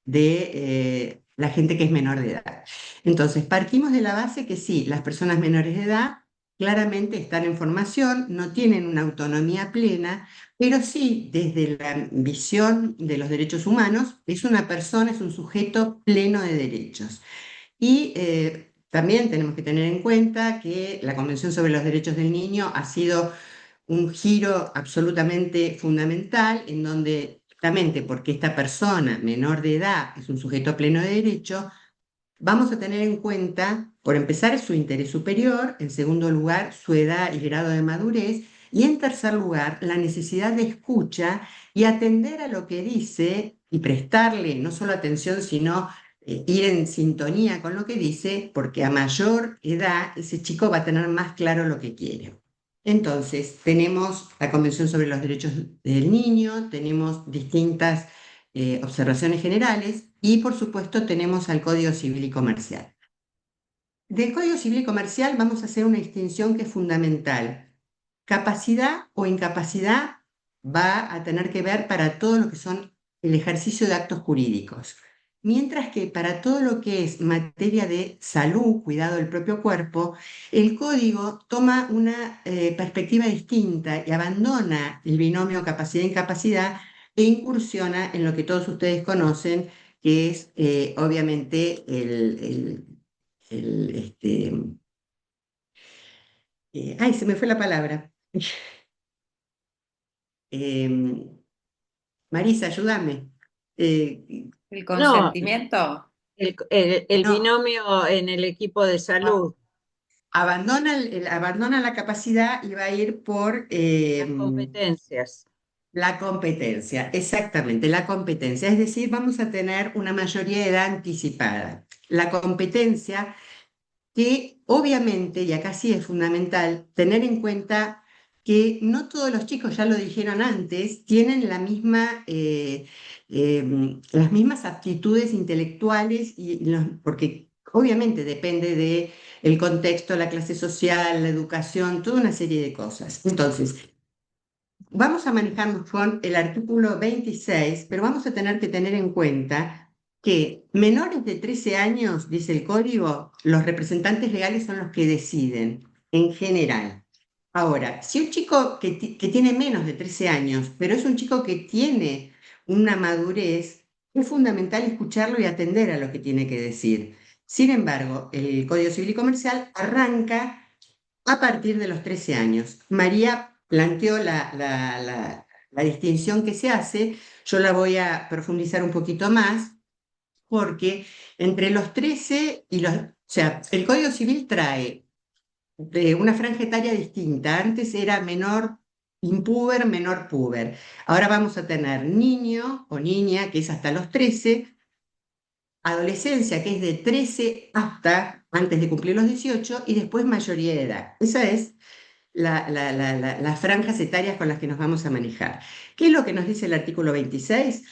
de la gente que es menor de edad. Entonces, partimos de la base que sí, las personas menores de edad claramente están en formación, no tienen una autonomía plena, pero sí desde la visión de los derechos humanos, es una persona, es un sujeto pleno de derechos. Y también tenemos que tener en cuenta que la Convención sobre los Derechos del Niño ha sido un giro absolutamente fundamental en donde, justamente porque esta persona menor de edad es un sujeto pleno de derecho, vamos a tener en cuenta, por empezar, su interés superior, en segundo lugar, su edad y grado de madurez, y en tercer lugar, la necesidad de escucha y atender a lo que dice y prestarle no solo atención, sino ir en sintonía con lo que dice, porque a mayor edad ese chico va a tener más claro lo que quiere. Entonces, tenemos la Convención sobre los Derechos del Niño, tenemos distintas observaciones generales y por supuesto tenemos al Código Civil y Comercial. Del Código Civil y Comercial vamos a hacer una distinción que es fundamental. Capacidad o incapacidad va a tener que ver para todo lo que son el ejercicio de actos jurídicos. Mientras que para todo lo que es materia de salud, cuidado del propio cuerpo, el código toma una perspectiva distinta y abandona el binomio capacidad-incapacidad e incursiona en lo que todos ustedes conocen, que es obviamente este, ay, se me fue la palabra. Em, Marisa, ayúdame. ¿El No, consentimiento? el No, binomio en el equipo de salud. abandona la capacidad y va a ir por Las competencias. la competencia, exactamente, la competencia. Es decir, vamos a tener una mayoría de edad anticipada. La competencia que obviamente, y acá sí es fundamental, tener en cuenta que no todos los chicos, ya lo dijeron antes, tienen las mismas aptitudes intelectuales, porque obviamente depende de el contexto, la clase social, la educación, toda una serie de cosas. Entonces, vamos a manejarnos con el artículo 26, pero vamos a tener que tener en cuenta que menores de 13 años, dice el código, los representantes legales son los que deciden en general. Ahora, si un chico que tiene menos de 13 años, pero es un chico que tiene una madurez, es fundamental escucharlo y atender a lo que tiene que decir. Sin embargo, el Código Civil y Comercial arranca a partir de los 13 años. María planteó la distinción que se hace, yo la voy a profundizar un poquito más, porque entre los 13 y los... O sea, el Código Civil trae una franja etaria distinta. Antes era menor impúber, menor puber. Ahora vamos a tener niño o niña, que es hasta los 13, adolescencia, que es de 13 hasta antes de cumplir los 18, y después mayoría de edad. Esa es las franjas etarias con las que nos vamos a manejar. ¿Qué es lo que nos dice el artículo 26?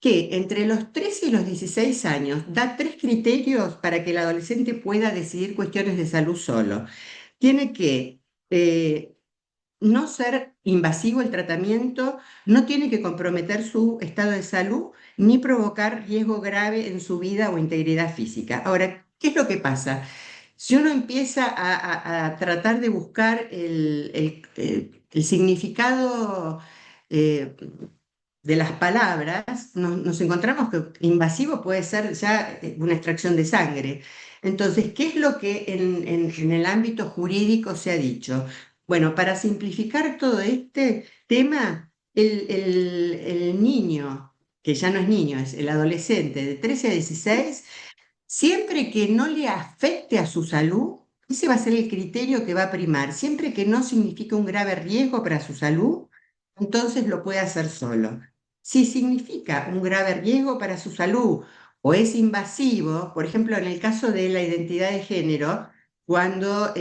Que entre los 13 y los 16 años da 3 criterios para que el adolescente pueda decidir cuestiones de salud solo. Tiene que no ser invasivo el tratamiento, no tiene que comprometer su estado de salud ni provocar riesgo grave en su vida o integridad física. Ahora, ¿qué es lo que pasa? Si uno empieza a tratar de buscar el significado eh, de las palabras, nos encontramos que invasivo puede ser ya una extracción de sangre. Entonces, ¿qué es lo que en el ámbito jurídico se ha dicho? Bueno, para simplificar todo este tema, el niño, que ya no es niño, es el adolescente de 13 a 16, siempre que no le afecte a su salud, ese va a ser el criterio que va a primar. Siempre que no signifique un grave riesgo para su salud, entonces lo puede hacer solo. Si significa un grave riesgo para su salud o es invasivo, por ejemplo, en el caso de la identidad de género, cuando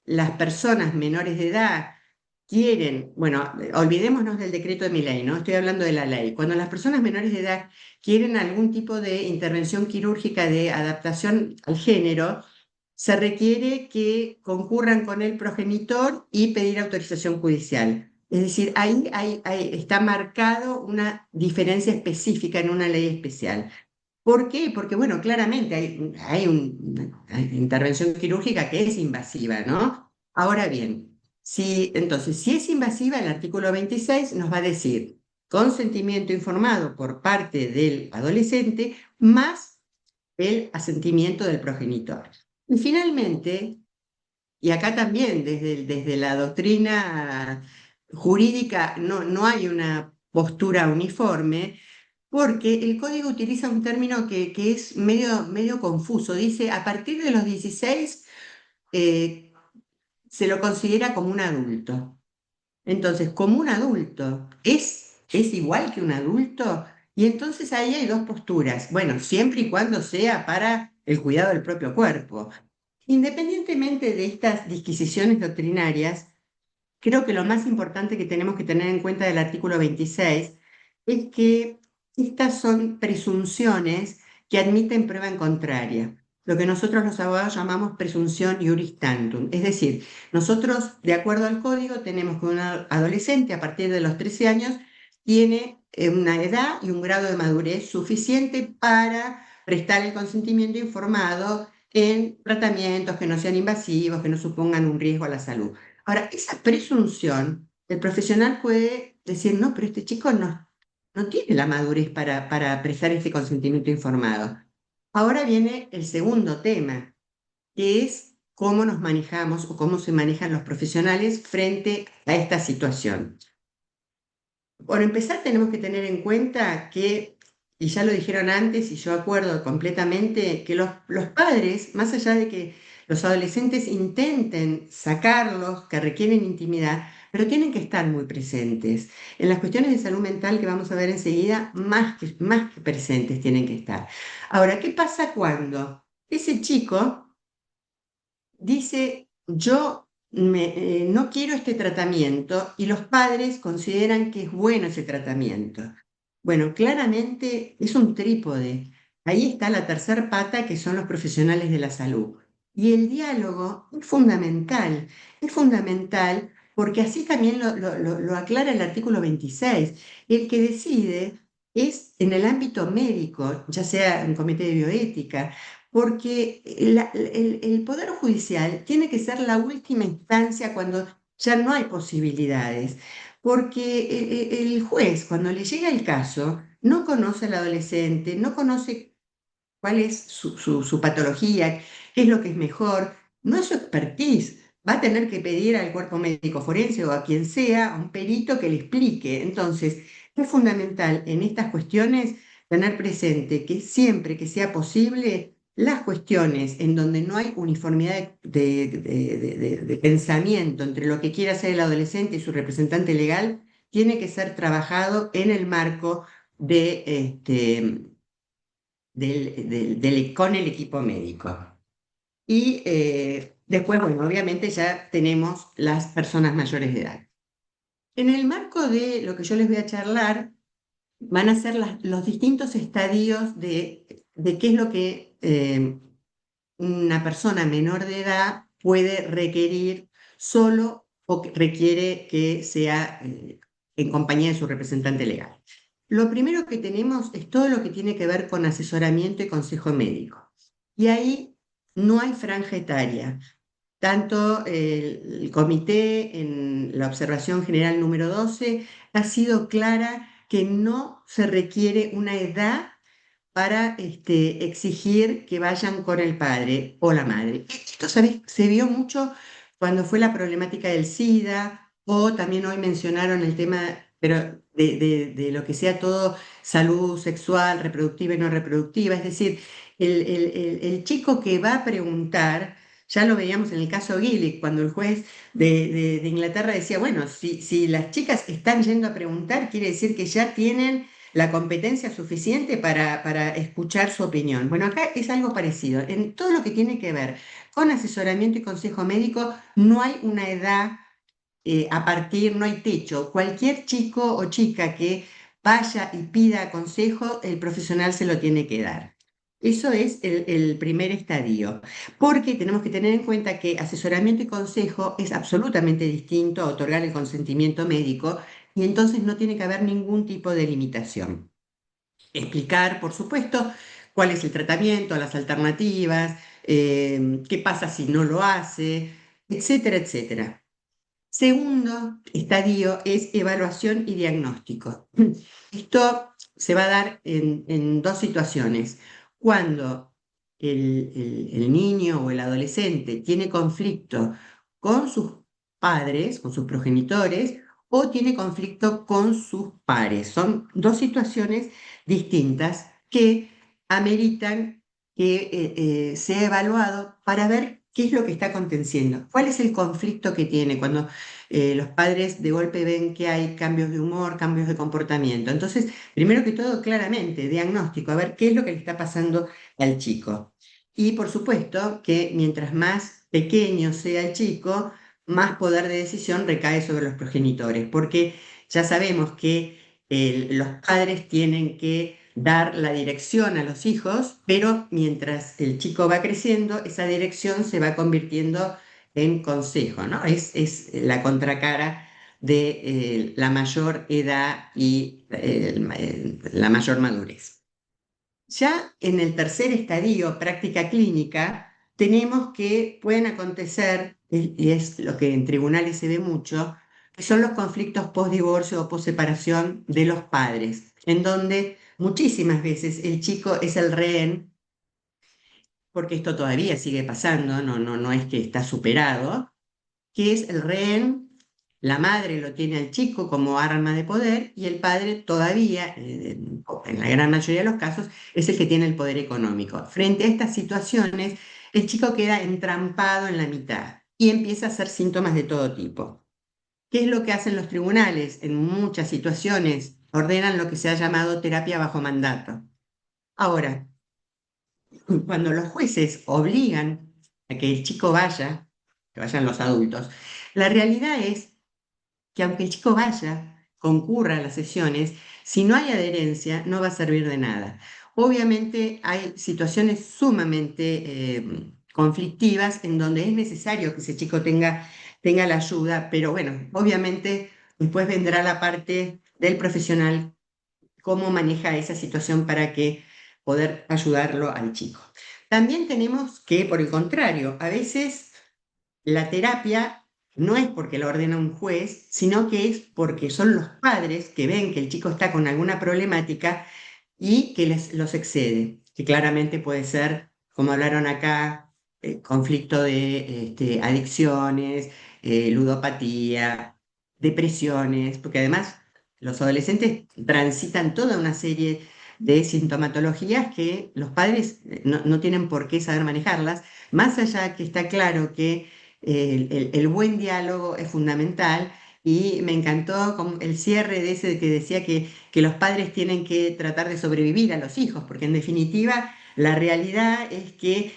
las personas menores de edad quieren, bueno, olvidémonos del decreto de mi ley, ¿no? Estoy hablando de la ley. Cuando las personas menores de edad quieren algún tipo de intervención quirúrgica de adaptación al género, se requiere que concurran con el progenitor y pedir autorización judicial. Es decir, ahí está marcado una diferencia específica en una ley especial. ¿Por qué? Porque, bueno, claramente hay una intervención quirúrgica que es invasiva, ¿no? Ahora bien, entonces, si es invasiva, el artículo 26 nos va a decir consentimiento informado por parte del adolescente más el asentimiento del progenitor. Y finalmente, y acá también desde la doctrina jurídica no hay una postura uniforme, porque el código utiliza un término que es medio confuso. Dice, a partir de los 16 eh, se lo considera como un adulto. Entonces, como un adulto, ¿es igual que un adulto? Y entonces ahí hay dos posturas. Bueno, siempre y cuando sea para el cuidado del propio cuerpo. Independientemente de estas disquisiciones doctrinarias, creo que lo más importante que tenemos que tener en cuenta del artículo 26 es que estas son presunciones que admiten prueba en contraria, lo que nosotros los abogados llamamos presunción iuris tantum. Es decir, nosotros, de acuerdo al código, tenemos que un adolescente a partir de los 13 años tiene una edad y un grado de madurez suficiente para prestar el consentimiento informado en tratamientos que no sean invasivos, que no supongan un riesgo a la salud. Ahora, esa presunción, el profesional puede decir, no, pero este chico no tiene la madurez para prestar este consentimiento informado. Ahora viene el segundo tema, que es cómo nos manejamos o cómo se manejan los profesionales frente a esta situación. Por empezar, tenemos que tener en cuenta que, y ya lo dijeron antes, y yo acuerdo completamente, que los padres, más allá de que los adolescentes intenten sacarlos, que requieren intimidad, pero tienen que estar muy presentes. En las cuestiones de salud mental que vamos a ver enseguida, más que presentes tienen que estar. Ahora, ¿qué pasa cuando ese chico dice, yo no quiero este tratamiento y los padres consideran que es bueno ese tratamiento? Bueno, claramente es un trípode. Ahí está la tercer pata, que son los profesionales de la salud. Y el diálogo es fundamental porque así también lo aclara el artículo 26. El que decide es en el ámbito médico, ya sea en comité de bioética, porque el Poder Judicial tiene que ser la última instancia cuando ya no hay posibilidades, porque el juez, cuando le llega el caso, no conoce al adolescente, no conoce cuál es su patología, qué es lo que es mejor, no es su expertise. Va a tener que pedir al cuerpo médico forense o a quien sea, a un perito que le explique. Entonces, es fundamental en estas cuestiones tener presente que siempre que sea posible, las cuestiones en donde no hay uniformidad de pensamiento entre lo que quiere hacer el adolescente y su representante legal, tiene que ser trabajado en el marco con el equipo médico. Y después, bueno, obviamente ya tenemos las personas mayores de edad. En el marco de lo que yo les voy a charlar, van a ser los distintos estadios de qué es lo que una persona menor de edad puede requerir solo o que requiere que sea en compañía de su representante legal. Lo primero que tenemos es todo lo que tiene que ver con asesoramiento y consejo médico. Y ahí no hay franja etaria. Tanto el comité en la observación general número 12 ha sido clara que no se requiere una edad para exigir que vayan con el padre o la madre. Esto, ¿sabes? Se vio mucho cuando fue la problemática del SIDA, o también hoy mencionaron el tema, pero de lo que sea todo salud sexual, reproductiva y no reproductiva. Es decir, el chico que va a preguntar, ya lo veíamos en el caso Gillick, cuando el juez de Inglaterra decía, bueno, si las chicas están yendo a preguntar, quiere decir que ya tienen la competencia suficiente para escuchar su opinión. Bueno, acá es algo parecido. En todo lo que tiene que ver con asesoramiento y consejo médico, no hay una edad no hay techo. Cualquier chico o chica que vaya y pida consejo, el profesional se lo tiene que dar. Eso es el primer estadio, porque tenemos que tener en cuenta que asesoramiento y consejo es absolutamente distinto a otorgar el consentimiento médico, y entonces no tiene que haber ningún tipo de limitación. Explicar, por supuesto, cuál es el tratamiento, las alternativas, qué pasa si no lo hace, etcétera, etcétera. Segundo estadio es evaluación y diagnóstico. Esto se va a dar en dos situaciones. Cuando el niño o el adolescente tiene conflicto con sus padres, con sus progenitores, o tiene conflicto con sus pares. Son dos situaciones distintas que ameritan que sea evaluado para ver qué es lo que está aconteciendo, cuál es el conflicto que tiene cuando los padres de golpe ven que hay cambios de humor, cambios de comportamiento. Entonces, primero que todo, claramente, diagnóstico, a ver qué es lo que le está pasando al chico. Y por supuesto que mientras más pequeño sea el chico, más poder de decisión recae sobre los progenitores, porque ya sabemos que los padres tienen que dar la dirección a los hijos, pero mientras el chico va creciendo, esa dirección se va convirtiendo en consejo, ¿no? Es la contracara de la mayor edad y la mayor madurez. Ya en el tercer estadio, práctica clínica, tenemos que pueden acontecer, y es lo que en tribunales se ve mucho, que son los conflictos post-divorcio o post-separación de los padres, en donde muchísimas veces el chico es el rehén, porque esto todavía sigue pasando, no es que está superado, que es el rehén. La madre lo tiene al chico como arma de poder, y el padre todavía, en la gran mayoría de los casos, es el que tiene el poder económico. Frente a estas situaciones, el chico queda entrampado en la mitad y empieza a hacer síntomas de todo tipo. ¿Qué es lo que hacen los tribunales? En muchas situaciones ordenan lo que se ha llamado terapia bajo mandato. Ahora, cuando los jueces obligan a que el chico vaya, que vayan los adultos, la realidad es que aunque el chico vaya, concurra a las sesiones, si no hay adherencia, no va a servir de nada. Obviamente hay situaciones sumamente conflictivas en donde es necesario que ese chico tenga la ayuda, pero bueno, obviamente después vendrá la parte del profesional, cómo maneja esa situación para que poder ayudarlo al chico. También tenemos que, por el contrario, a veces la terapia no es porque la ordena un juez, sino que es porque son los padres que ven que el chico está con alguna problemática y que los excede, que claramente puede ser, como hablaron acá, conflicto de adicciones, ludopatía, depresiones, porque además los adolescentes transitan toda una serie de sintomatologías que los padres no tienen por qué saber manejarlas, más allá que está claro que el buen diálogo es fundamental. Y me encantó el cierre de ese que decía que los padres tienen que tratar de sobrevivir a los hijos, porque en definitiva la realidad es que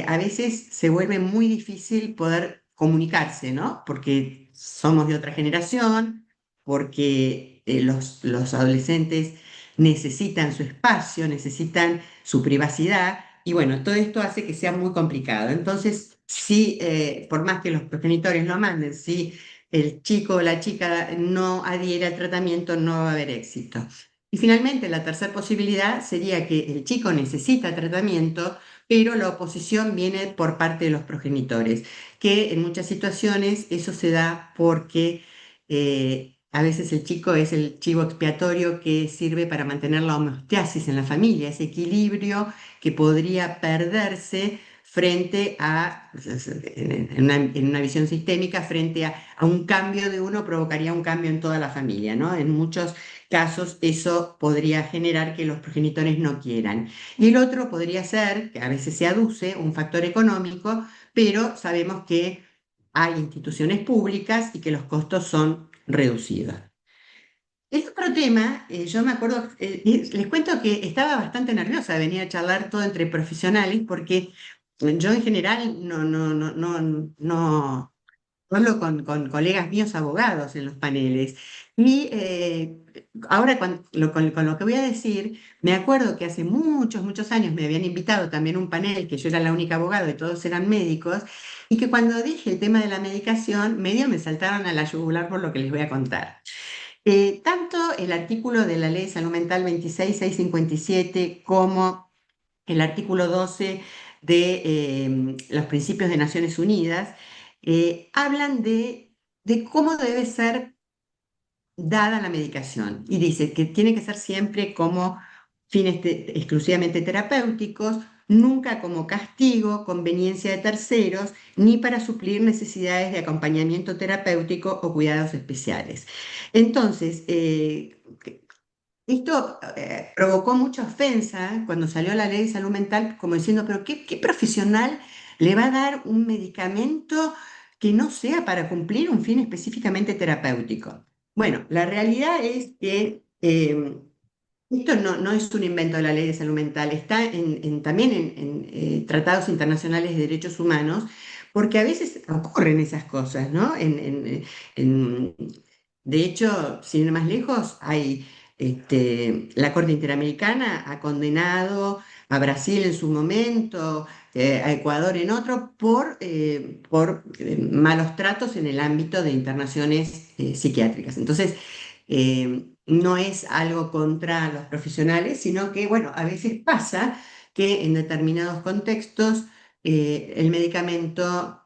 a veces se vuelve muy difícil poder comunicarse, ¿no? Porque somos de otra generación, porque los adolescentes necesitan su espacio, necesitan su privacidad, y bueno, todo esto hace que sea muy complicado. Entonces, si por más que los progenitores lo manden, si el chico o la chica no adhiere al tratamiento, no va a haber éxito. Y finalmente, la tercera posibilidad sería que el chico necesita tratamiento, pero la oposición viene por parte de los progenitores, que en muchas situaciones eso se da porque a veces el chico es el chivo expiatorio que sirve para mantener la homeostasis en la familia, ese equilibrio que podría perderse frente a, en una visión sistémica, frente a un cambio de uno provocaría un cambio en toda la familia, ¿no? En muchos casos eso podría generar que los progenitores no quieran. Y el otro podría ser, que a veces se aduce, un factor económico, pero sabemos que hay instituciones públicas y que los costos son reducidos. El otro tema, yo me acuerdo, les cuento que estaba bastante nerviosa de venir a charlar todo entre profesionales, porque yo en general no hablo con colegas míos abogados en los paneles. Y ahora con lo que voy a decir, me acuerdo que hace muchos años me habían invitado también a un panel, que yo era la única abogada y todos eran médicos, y que cuando dije el tema de la medicación, medio me saltaron a la yugular por lo que les voy a contar. Tanto el artículo de la Ley de Salud Mental 26657 como el artículo 12 de los principios de Naciones Unidas hablan de cómo debe ser dada la medicación y dice que tiene que ser siempre como fines exclusivamente terapéuticos, nunca como castigo, conveniencia de terceros, ni para suplir necesidades de acompañamiento terapéutico o cuidados especiales. Entonces, esto provocó mucha ofensa cuando salió la ley de salud mental, como diciendo, pero ¿qué profesional le va a dar un medicamento que no sea para cumplir un fin específicamente terapéutico? Bueno, la realidad es que esto no es un invento de la ley de salud mental, está también en tratados internacionales de derechos humanos, porque a veces ocurren esas cosas, ¿no? En- de hecho, sin ir más lejos, hay la Corte Interamericana ha condenado a Brasil en su momento, a Ecuador en otro, por malos tratos en el ámbito de internaciones psiquiátricas. Entonces, no es algo contra los profesionales, sino que, bueno, a veces pasa que en determinados contextos el medicamento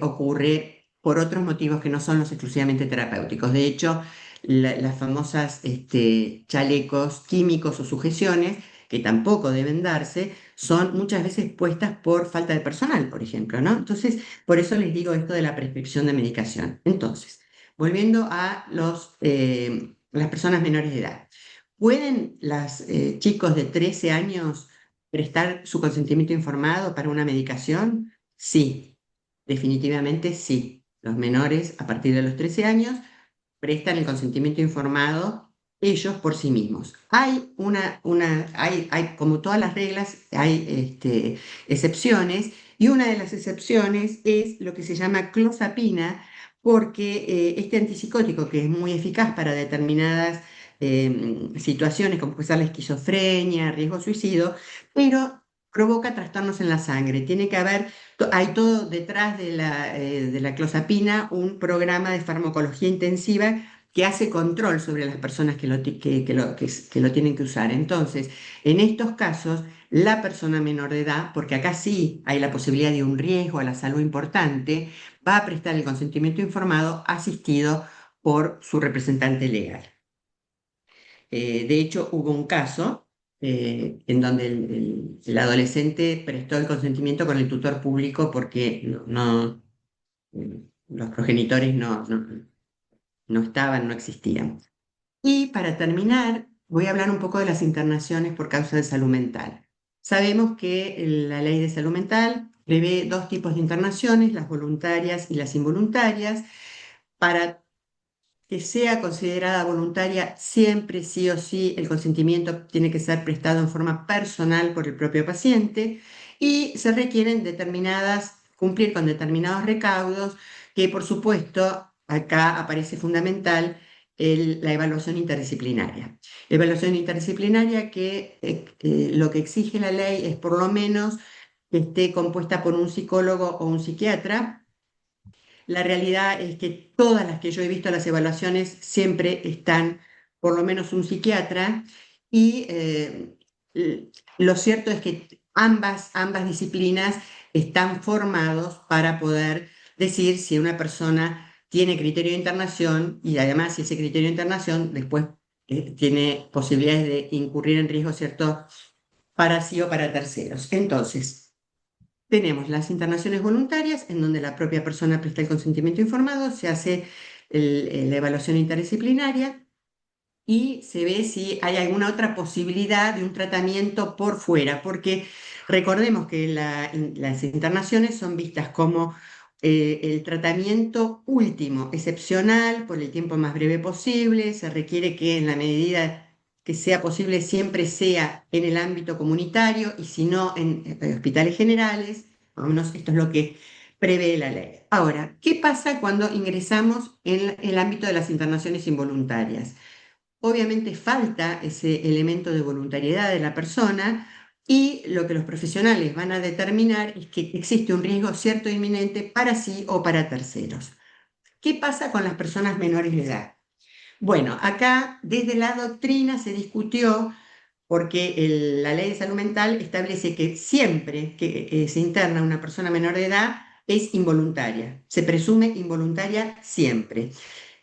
ocurre por otros motivos que no son los exclusivamente terapéuticos. De hecho, las famosas chalecos químicos o sujeciones, que tampoco deben darse, son muchas veces puestas por falta de personal, por ejemplo, ¿no? Entonces, por eso les digo esto de la prescripción de medicación. Entonces, volviendo a las personas menores de edad. ¿Pueden los chicos de 13 años prestar su consentimiento informado para una medicación? Sí, definitivamente sí. Los menores a partir de los 13 años prestan el consentimiento informado ellos por sí mismos. Hay como todas las reglas, hay excepciones, y una de las excepciones es lo que se llama clozapina, porque este antipsicótico, que es muy eficaz para determinadas situaciones, como puede ser la esquizofrenia, riesgo suicidio, pero provoca trastornos en la sangre. Tiene que haber, hay todo detrás de la clozapina, un programa de farmacología intensiva que hace control sobre las personas que lo tienen que usar. Entonces, en estos casos, la persona menor de edad, porque acá sí hay la posibilidad de un riesgo a la salud importante, va a prestar el consentimiento informado asistido por su representante legal. De hecho, hubo un caso en donde el adolescente prestó el consentimiento con el tutor público porque los progenitores no estaban, no existían. Y para terminar, voy a hablar un poco de las internaciones por causa de salud mental. Sabemos que la ley de salud mental prevé dos tipos de internaciones, las voluntarias y las involuntarias. Para que sea considerada voluntaria, siempre sí o sí el consentimiento tiene que ser prestado en forma personal por el propio paciente y se requieren cumplir con determinados recaudos que, por supuesto, acá aparece fundamental la evaluación interdisciplinaria. Evaluación interdisciplinaria que lo que exige la ley es por lo menos que esté compuesta por un psicólogo o un psiquiatra. La realidad es que todas las que yo he visto las evaluaciones siempre están por lo menos un psiquiatra y lo cierto es que ambas disciplinas están formados para poder decir si una persona tiene criterio de internación y además si ese criterio de internación después tiene posibilidades de incurrir en riesgo, ¿cierto?, para sí o para terceros. Entonces, tenemos las internaciones voluntarias, en donde la propia persona presta el consentimiento informado, se hace la evaluación interdisciplinaria y se ve si hay alguna otra posibilidad de un tratamiento por fuera, porque recordemos que las internaciones son vistas como el tratamiento último, excepcional, por el tiempo más breve posible, se requiere que en la medida que sea posible siempre sea en el ámbito comunitario y si no en hospitales generales, por lo menos esto es lo que prevé la ley. Ahora, ¿qué pasa cuando ingresamos en el ámbito de las internaciones involuntarias? Obviamente falta ese elemento de voluntariedad de la persona y lo que los profesionales van a determinar es que existe un riesgo cierto e inminente para sí o para terceros. ¿Qué pasa con las personas menores de edad? Bueno, acá desde la doctrina se discutió porque la ley de salud mental establece que siempre que se interna una persona menor de edad es involuntaria, se presume involuntaria siempre.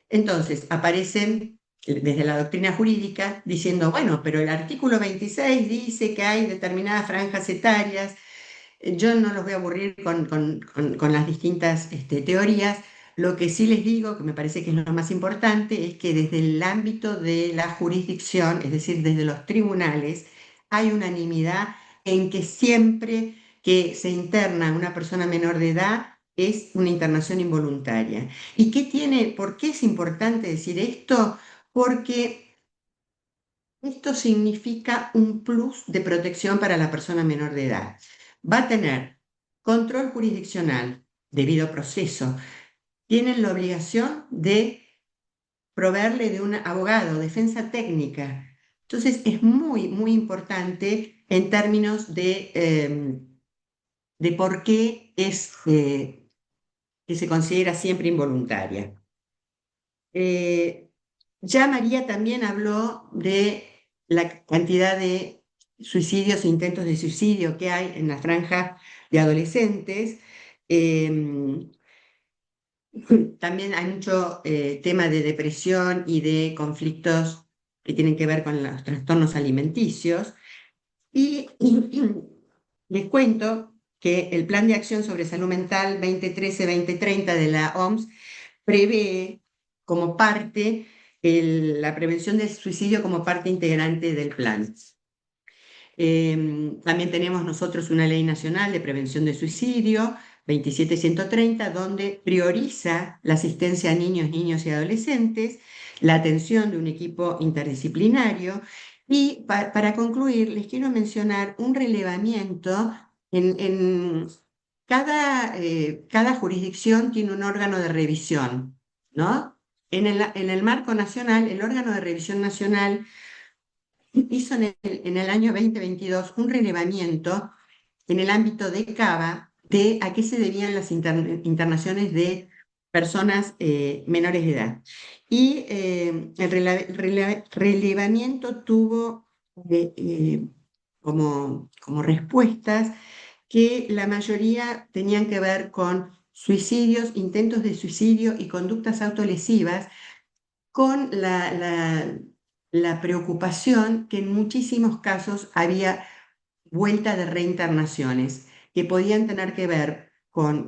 Entonces aparecen desde la doctrina jurídica diciendo, bueno, pero el artículo 26 dice que hay determinadas franjas etarias. Yo no los voy a aburrir con las distintas teorías. Lo que sí les digo, que me parece que es lo más importante, es que desde el ámbito de la jurisdicción, es decir, desde los tribunales, hay unanimidad en que siempre que se interna una persona menor de edad es una internación involuntaria. ¿Y por qué es importante decir esto? Porque esto significa un plus de protección para la persona menor de edad. Va a tener control jurisdiccional, debido proceso. Tienen la obligación de proveerle de un abogado, defensa técnica. Entonces es muy, muy importante en términos de por qué es que se considera siempre involuntaria. Ya María también habló de la cantidad de suicidios e intentos de suicidio que hay en la franja de adolescentes. También hay mucho tema de depresión y de conflictos que tienen que ver con los trastornos alimenticios. Y les cuento que el Plan de Acción sobre Salud Mental 2013-2030 de la OMS prevé como parte la prevención del suicidio como parte integrante del plan. También tenemos nosotros una ley nacional de prevención de suicidio, 27130, donde prioriza la asistencia a niños, niños y adolescentes, la atención de un equipo interdisciplinario. Y para concluir, les quiero mencionar un relevamiento en cada jurisdicción tiene un órgano de revisión, ¿no? En el marco nacional, el órgano de revisión nacional hizo en el año 2022 un relevamiento en el ámbito de Cava de a qué se debían las internaciones de personas menores de edad. Y el relevamiento tuvo como respuestas que la mayoría tenían que ver con suicidios, intentos de suicidio y conductas autolesivas, con la preocupación que en muchísimos casos había vuelta de reinternaciones que podían tener que ver con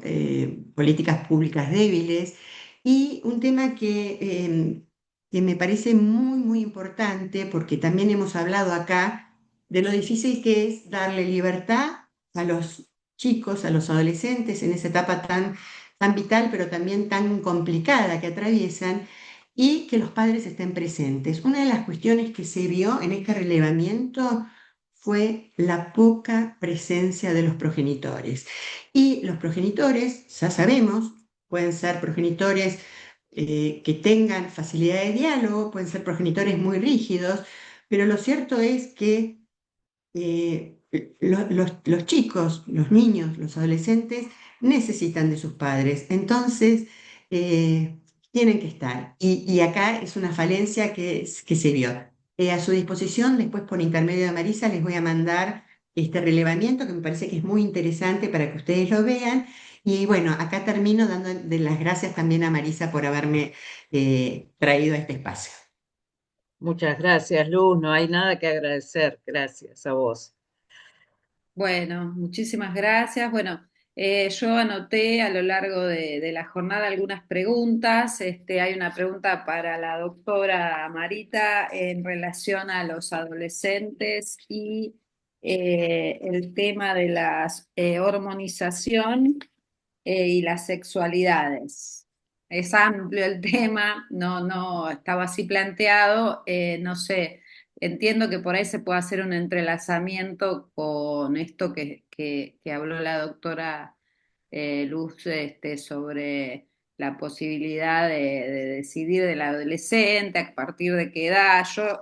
políticas públicas débiles y un tema que me parece muy, muy importante porque también hemos hablado acá de lo difícil que es darle libertad a los chicos, a los adolescentes en esa etapa tan vital, pero también tan complicada que atraviesan y que los padres estén presentes. Una de las cuestiones que se vio en este relevamiento fue la poca presencia de los progenitores. Y los progenitores, ya sabemos, pueden ser progenitores que tengan facilidad de diálogo, pueden ser progenitores muy rígidos, pero lo cierto es que los chicos, los niños, los adolescentes necesitan de sus padres. Entonces, tienen que estar. Y acá es una falencia que se vio. A su disposición, después por intermedio de Marisa, les voy a mandar este relevamiento que me parece que es muy interesante para que ustedes lo vean. Y bueno, acá termino dando las gracias también a Marisa por haberme traído a este espacio. Muchas gracias, Luz. No hay nada que agradecer. Gracias a vos. Bueno, muchísimas gracias. Bueno, yo anoté a lo largo de la jornada algunas preguntas. Hay una pregunta para la doctora Marita en relación a los adolescentes y el tema de la hormonización y las sexualidades. Es amplio el tema, no estaba así planteado, no sé. Entiendo que por ahí se puede hacer un entrelazamiento con esto que habló la doctora Luz sobre la posibilidad de decidir del adolescente, a partir de qué edad. Yo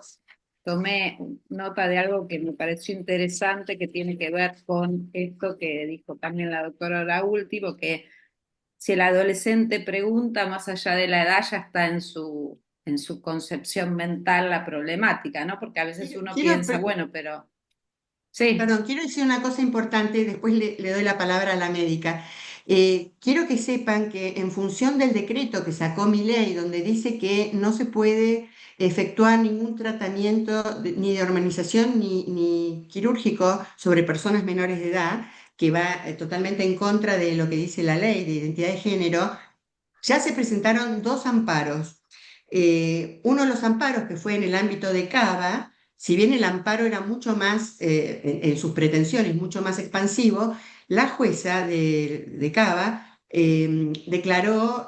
tomé nota de algo que me pareció interesante, que tiene que ver con esto que dijo también la doctora ahora último, que si el adolescente pregunta más allá de la edad, ya está en su concepción mental la problemática, ¿no? Porque a veces uno Quiero, piensa, bueno, pero sí, Perdón, quiero decir una cosa importante y después le doy la palabra a la médica. Quiero que sepan que en función del decreto que sacó mi ley, donde dice que no se puede efectuar ningún tratamiento ni de hormonización ni quirúrgico sobre personas menores de edad, que va totalmente en contra de lo que dice la ley de identidad de género, ya se presentaron dos amparos. Uno de los amparos que fue en el ámbito de Cava, si bien el amparo era mucho más, en sus pretensiones, mucho más expansivo, la jueza de Cava declaró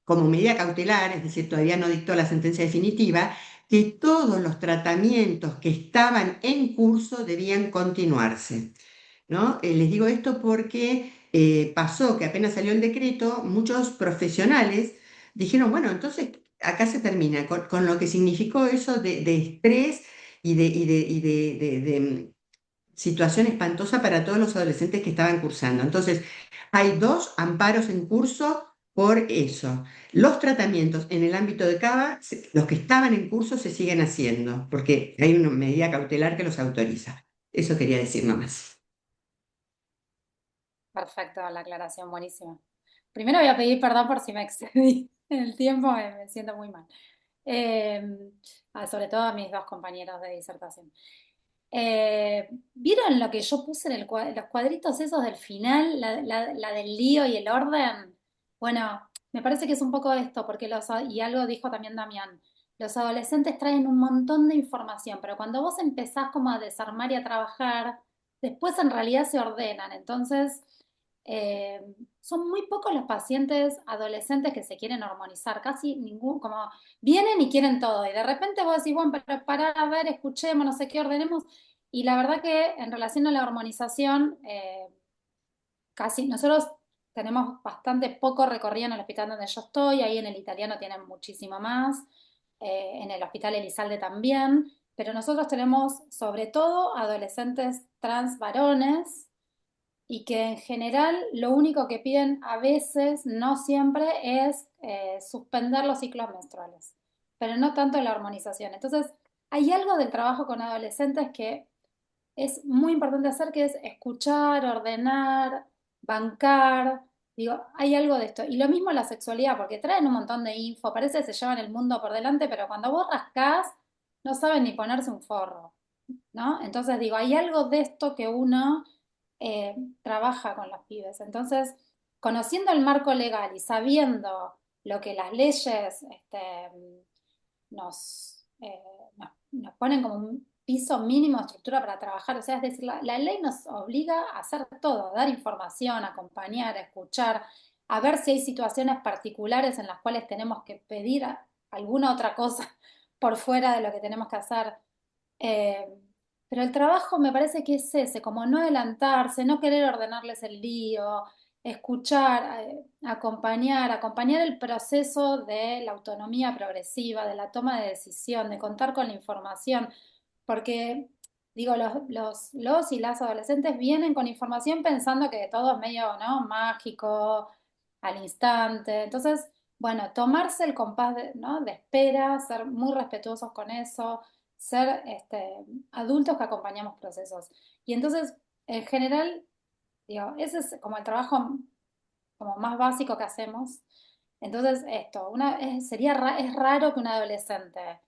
como medida cautelar, es decir, todavía no dictó la sentencia definitiva, que todos los tratamientos que estaban en curso debían continuarse, ¿no? Les digo esto porque pasó que apenas salió el decreto, muchos profesionales dijeron, bueno, entonces acá se termina con lo que significó eso de estrés y de situación espantosa para todos los adolescentes que estaban cursando. Entonces, hay dos amparos en curso por eso. Los tratamientos en el ámbito de Cava, los que estaban en curso se siguen haciendo, porque hay una medida cautelar que los autoriza. Eso quería decir nomás. Perfecto, la aclaración, buenísima. Primero voy a pedir perdón por si me excedí en el tiempo, me siento muy mal. Eh, Sobre todo a mis dos compañeros de disertación. ¿Vieron lo que yo puse en los cuadritos esos del final, la del lío y el orden? Bueno, me parece que es un poco esto, porque y algo dijo también Damián. los adolescentes traen un montón de información, pero cuando vos empezás como a desarmar y a trabajar, después en realidad se ordenan. Entonces, eh, son muy pocos los pacientes adolescentes que se quieren hormonizar, casi ningún, como vienen y quieren todo, y de repente vos decís, bueno, pero pará, a ver, escuchemos, no sé qué, ordenemos, y la verdad que en relación a la hormonización, casi nosotros tenemos bastante poco recorrido en el hospital donde yo estoy, ahí en el italiano tienen muchísimo más, en el hospital Elizalde también, pero nosotros tenemos sobre todo adolescentes trans varones y que en general lo único que piden a veces, no siempre, es suspender los ciclos menstruales, pero no tanto la hormonización. Entonces, hay algo del trabajo con adolescentes que es muy importante hacer, que es escuchar, ordenar, bancar. Digo, hay algo de esto. Y lo mismo la sexualidad, porque traen un montón de info, parece que se llevan el mundo por delante, pero cuando vos rascás, no saben ni ponerse un forro, ¿no? Entonces digo, hay algo de esto que uno trabaja con los pibes. Entonces, conociendo el marco legal y sabiendo lo que las leyes nos ponen como un piso mínimo de estructura para trabajar, o sea, es decir, la ley nos obliga a hacer todo, a dar información, a acompañar, a escuchar, a ver si hay situaciones particulares en las cuales tenemos que pedir alguna otra cosa por fuera de lo que tenemos que hacer. Eh, pero el trabajo me parece que es ese, como no adelantarse, no querer ordenarles el lío, escuchar, acompañar el proceso de la autonomía progresiva, de la toma de decisión, de contar con la información, porque digo, los y las adolescentes vienen con información pensando que todo es medio, ¿no?, mágico, al instante. Entonces, bueno, tomarse el compás de, ¿no?, de espera, ser muy respetuosos con eso, ser adultos que acompañamos procesos. Y entonces, en general, digo, ese es como el trabajo como más básico que hacemos. Entonces, esto, es raro que un adolescente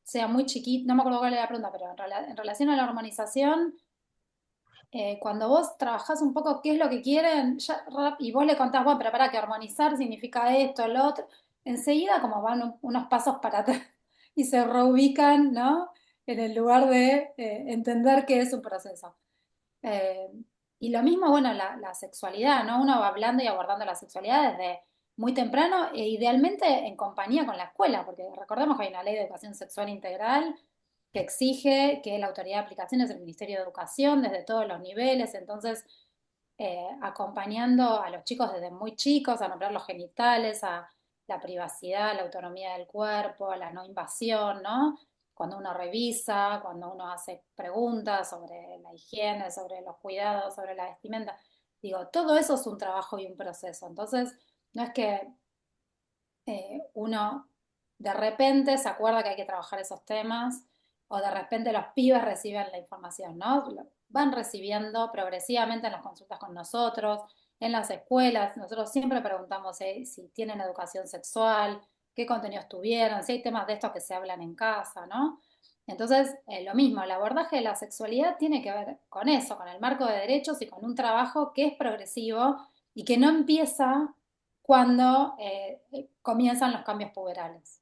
sea muy chiquito, no me acuerdo cuál era la pregunta, pero en relación a la hormonización, cuando vos trabajás un poco qué es lo que quieren, y vos le contás, bueno, pero para que armonizar significa esto, lo otro, enseguida como van unos pasos para atrás y se reubican, ¿no?, en el lugar de entender qué es un proceso. Eh, y lo mismo, bueno, la sexualidad, ¿no? Uno va hablando y abordando la sexualidad desde muy temprano e idealmente en compañía con la escuela, porque recordemos que hay una ley de educación sexual integral que exige que la autoridad de aplicación es el Ministerio de Educación desde todos los niveles, entonces acompañando a los chicos desde muy chicos a nombrar los genitales, a la privacidad, la autonomía del cuerpo, a la no invasión, ¿no? Cuando uno revisa, cuando uno hace preguntas sobre la higiene, sobre los cuidados, sobre la vestimenta. Digo, todo eso es un trabajo y un proceso. Entonces, no es que uno de repente se acuerda que hay que trabajar esos temas o de repente los pibes reciben la información, ¿no? Van recibiendo progresivamente en las consultas con nosotros, en las escuelas. Nosotros siempre preguntamos si tienen educación sexual, qué contenidos tuvieron, si hay temas de estos que se hablan en casa, ¿no? Entonces, lo mismo, el abordaje de la sexualidad tiene que ver con eso, con el marco de derechos y con un trabajo que es progresivo y que no empieza cuando comienzan los cambios puberales.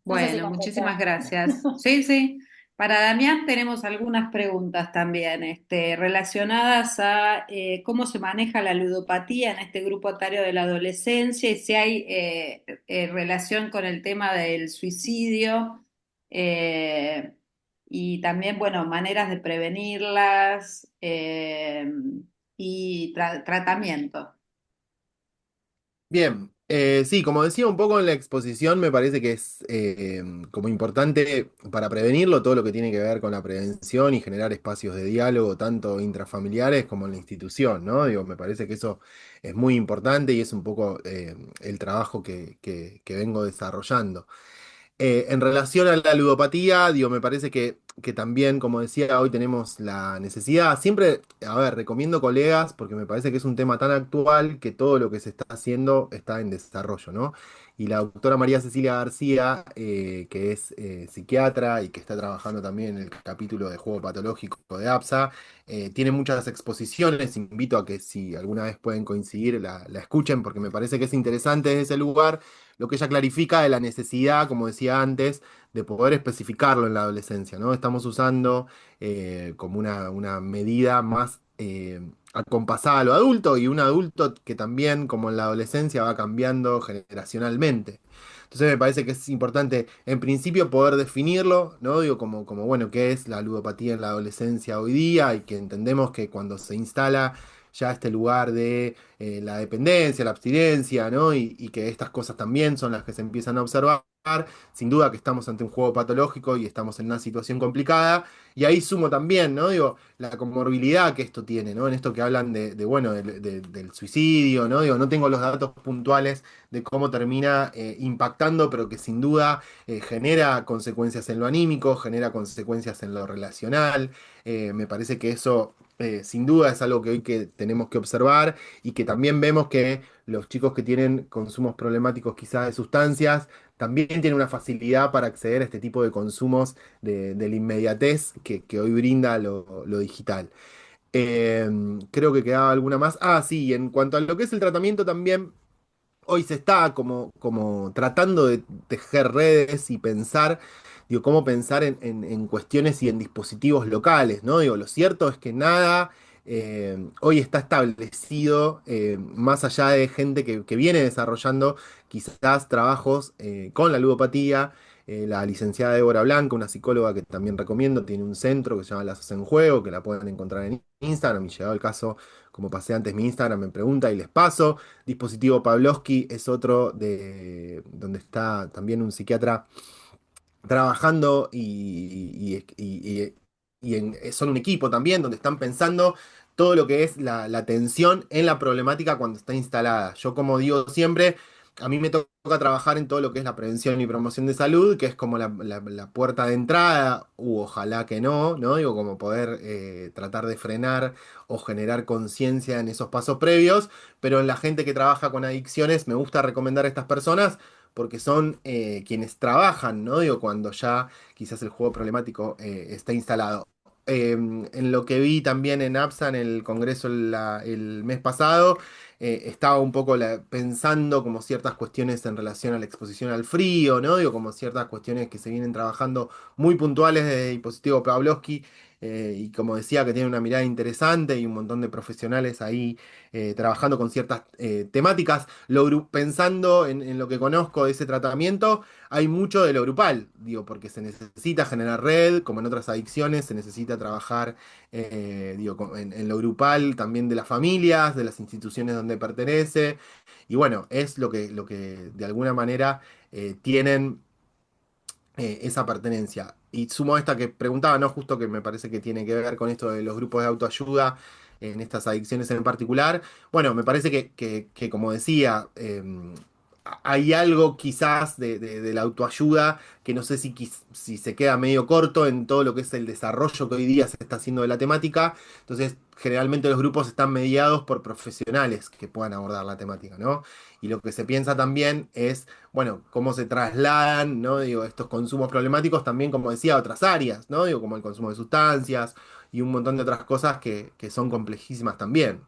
No sé si Bueno, contesté. muchísimas gracias. Sí, sí. Para Damián tenemos algunas preguntas también, relacionadas a cómo se maneja la ludopatía en este grupo etario de la adolescencia y si hay relación con el tema del suicidio, eh, y también, bueno, maneras de prevenirlas, y tratamiento. Bien, sí, como decía un poco en la exposición, me parece que es como importante para prevenirlo todo lo que tiene que ver con la prevención y generar espacios de diálogo, tanto intrafamiliares como en la institución, ¿no? Digo, me parece que eso es muy importante y es un poco el trabajo que vengo desarrollando. En relación a la ludopatía, digo, me parece que también, como decía, hoy tenemos la necesidad. Siempre, a ver, recomiendo colegas porque me parece que es un tema tan actual que todo lo que se está haciendo está en desarrollo, ¿no? Y la doctora María Cecilia García, que es psiquiatra y que está trabajando también en el capítulo de juego patológico de APSA, tiene muchas exposiciones. Invito a que si alguna vez pueden coincidir, la escuchen porque me parece que es interesante desde ese lugar lo que ella clarifica de la necesidad, como decía antes, de poder especificarlo en la adolescencia, ¿no? Estamos usando como una medida más acompasada a lo adulto y un adulto que también, como en la adolescencia, va cambiando generacionalmente. Entonces me parece que es importante, en principio, poder definirlo, ¿no? Digo, como bueno, qué es la ludopatía en la adolescencia hoy día y que entendemos que cuando se instala ya este lugar de la dependencia, la abstinencia, ¿no? Y que estas cosas también son las que se empiezan a observar. Sin duda que estamos ante un juego patológico y estamos en una situación complicada. Y ahí sumo también, ¿no? Digo, la comorbilidad que esto tiene, ¿no? En esto que hablan bueno, del suicidio, ¿no? Digo, no tengo los datos puntuales de cómo termina impactando, pero que sin duda genera consecuencias en lo anímico, genera consecuencias en lo relacional. Me parece que eso sin duda es algo que hoy que tenemos que observar y que también vemos que los chicos que tienen consumos problemáticos quizás de sustancias también tienen una facilidad para acceder a este tipo de consumos de la inmediatez que hoy brinda lo digital. Eh, Creo que quedaba alguna más. Ah, sí, y en cuanto a lo que es el tratamiento también. Hoy se está como tratando de tejer redes y pensar, digo, cómo pensar en cuestiones y en dispositivos locales, ¿no? Digo, lo cierto es que nada hoy está establecido, más allá de gente que viene desarrollando quizás trabajos con la ludopatía. La licenciada Débora Blanca, una psicóloga que también recomiendo, tiene un centro que se llama Lazos en Juego, que la pueden encontrar en Instagram, y llegado el caso, como pasé antes mi Instagram, me pregunta y les paso. Dispositivo Pavlovsky es otro de donde está también un psiquiatra trabajando son un equipo también donde están pensando todo lo que es la atención en la problemática cuando está instalada. Yo, como digo siempre, a mí me toca trabajar en todo lo que es la prevención y promoción de salud, que es como la puerta de entrada, u ojalá que no, ¿no? Digo, como poder tratar de frenar o generar conciencia en esos pasos previos, pero en la gente que trabaja con adicciones me gusta recomendar a estas personas porque son quienes trabajan, ¿no? Digo, cuando ya quizás el juego problemático está instalado. En lo que vi también en APSA, en el congreso el mes pasado, estaba un poco pensando como ciertas cuestiones en relación a la exposición al frío, ¿no? Digo, como ciertas cuestiones que se vienen trabajando muy puntuales de dispositivo Pavlovsky, y como decía, que tiene una mirada interesante y un montón de profesionales ahí trabajando con ciertas temáticas. Pensando en lo que conozco de ese tratamiento, hay mucho de lo grupal, digo, porque se necesita generar red, como en otras adicciones, se necesita trabajar, digo, en lo grupal también de las familias, de las instituciones donde pertenece, y bueno, es lo que de alguna manera tienen esa pertenencia. Y sumo esta que preguntaba, ¿no? Justo que me parece que tiene que ver con esto de los grupos de autoayuda en estas adicciones en particular. Bueno, me parece que, como decía, hay algo quizás de la autoayuda que no sé si se queda medio corto en todo lo que es el desarrollo que hoy día se está haciendo de la temática. Entonces, generalmente los grupos están mediados por profesionales que puedan abordar la temática, ¿no? Y lo que se piensa también es bueno, cómo se trasladan, ¿no? Digo, estos consumos problemáticos también, como decía, a otras áreas, ¿no? Digo, como el consumo de sustancias y un montón de otras cosas que son complejísimas también.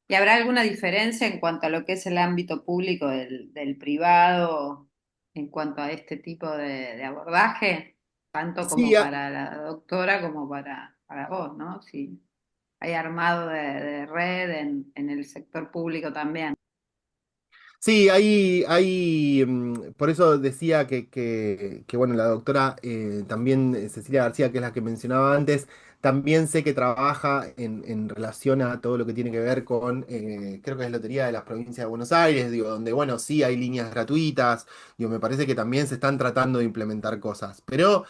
¿Y habrá alguna diferencia en cuanto a lo que es el ámbito público del privado en cuanto a este tipo de abordaje? Tanto Sí, como para la doctora como para vos, ¿no? Si hay armado de red en el sector público también. sí, por eso decía que, bueno, la doctora también, Cecilia García, que es la que mencionaba antes, también sé que trabaja en relación a todo lo que tiene que ver con, creo que es Lotería de las Provincias de Buenos Aires, digo, donde, bueno, sí hay líneas gratuitas, digo, me parece que también se están tratando de implementar cosas, pero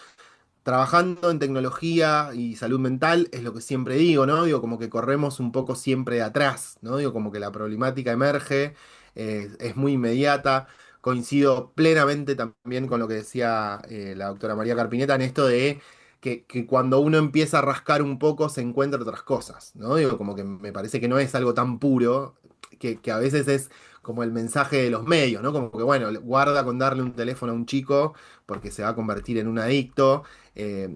trabajando en tecnología y salud mental es lo que siempre digo, ¿no? Digo, como que corremos un poco siempre de atrás, ¿no? Digo, como que la problemática emerge, es muy inmediata. Coincido plenamente también con lo que decía la doctora María Carpineta en esto de que cuando uno empieza a rascar un poco se encuentra otras cosas, ¿no? Digo, como que me parece que no es algo tan puro, que a veces es como el mensaje de los medios, ¿no? Como que, bueno, guarda con darle un teléfono a un chico porque se va a convertir en un adicto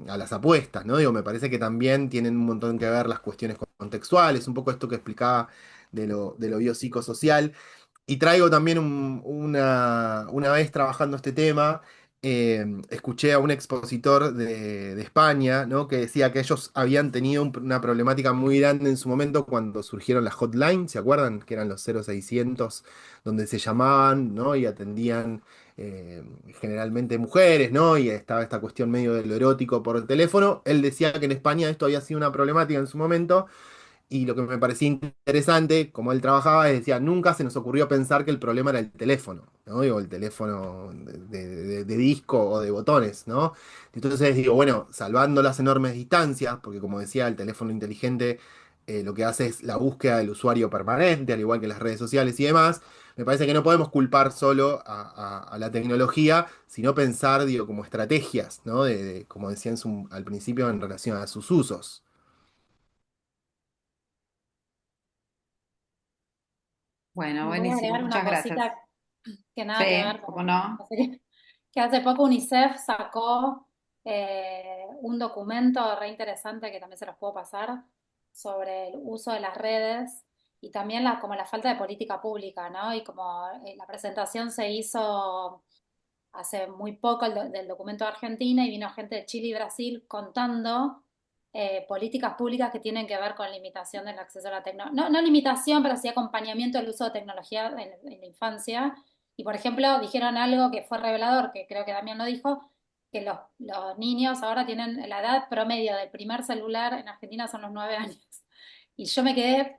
a las apuestas, ¿no? Digo, me parece que también tienen un montón que ver las cuestiones contextuales, un poco esto que explicaba de lo biopsicosocial. Y traigo también una vez trabajando este tema, escuché a un expositor de España, ¿no? Que decía que ellos habían tenido una problemática muy grande en su momento cuando surgieron las hotlines, ¿se acuerdan? Que eran los 0600, donde se llamaban, ¿no? Y atendían eh, generalmente mujeres, ¿no? Y estaba esta cuestión medio de lo erótico por teléfono. Él decía que en España esto había sido una problemática en su momento y lo que me parecía interesante, como él trabajaba, es decía, nunca se nos ocurrió pensar que el problema era el teléfono, ¿no? O el teléfono de disco o de botones, ¿no? Entonces digo, bueno, salvando las enormes distancias, porque como decía, el teléfono inteligente lo que hace es la búsqueda del usuario permanente, al igual que las redes sociales y demás. Me parece que no podemos culpar solo a la tecnología, sino pensar, digo, como estrategias, ¿no? Como decía al principio, en relación a sus usos. Bueno, Voy a buenísimo, agregar una muchas gracias. cosita que nada que ver, Sí, cómo pero no. que hace poco UNICEF sacó un documento re interesante que también se los puedo pasar sobre el uso de las redes y también como la falta de política pública, ¿no? Y como la presentación se hizo hace muy poco del documento de Argentina y vino gente de Chile y Brasil contando políticas públicas que tienen que ver con limitación del acceso a la tecnología. No, no limitación, pero sí acompañamiento del uso de tecnología en la infancia. Y por ejemplo, dijeron algo que fue revelador, que creo que Damián lo dijo, que los niños ahora tienen la edad promedio del primer celular en Argentina son los 9 años. Y yo me quedé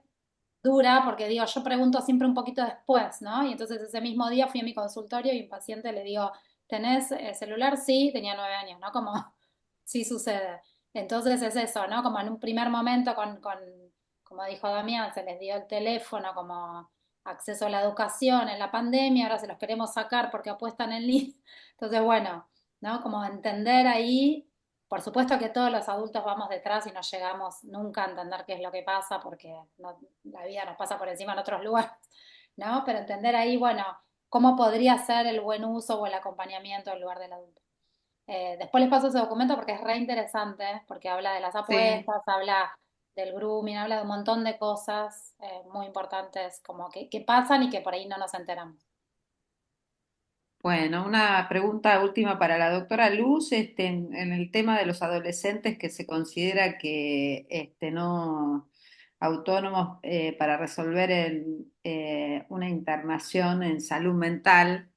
dura porque digo, yo pregunto siempre un poquito después, ¿no? Y entonces ese mismo día fui a mi consultorio y un paciente le digo, ¿tenés celular? Sí, tenía 9 años, ¿no? Como sí sucede. Entonces es eso, ¿no? Como en un primer momento como dijo Damián, se les dio el teléfono como acceso a la educación en la pandemia, ahora se los queremos sacar porque apuestan en línea. Entonces, bueno, ¿no? Como entender ahí, por supuesto que todos los adultos vamos detrás y no llegamos nunca a entender qué es lo que pasa porque la vida nos pasa por encima en otros lugares, ¿no? Pero entender ahí, bueno, cómo podría ser el buen uso o el acompañamiento en lugar del adulto. Después les paso ese documento porque es re interesante, porque habla de las Sí. apuestas, habla del grooming, habla de un montón de cosas muy importantes como que pasan y que por ahí no nos enteramos. Bueno, una pregunta última para la doctora Luz, en el tema de los adolescentes que se considera que no autónomos para resolver una internación en salud mental,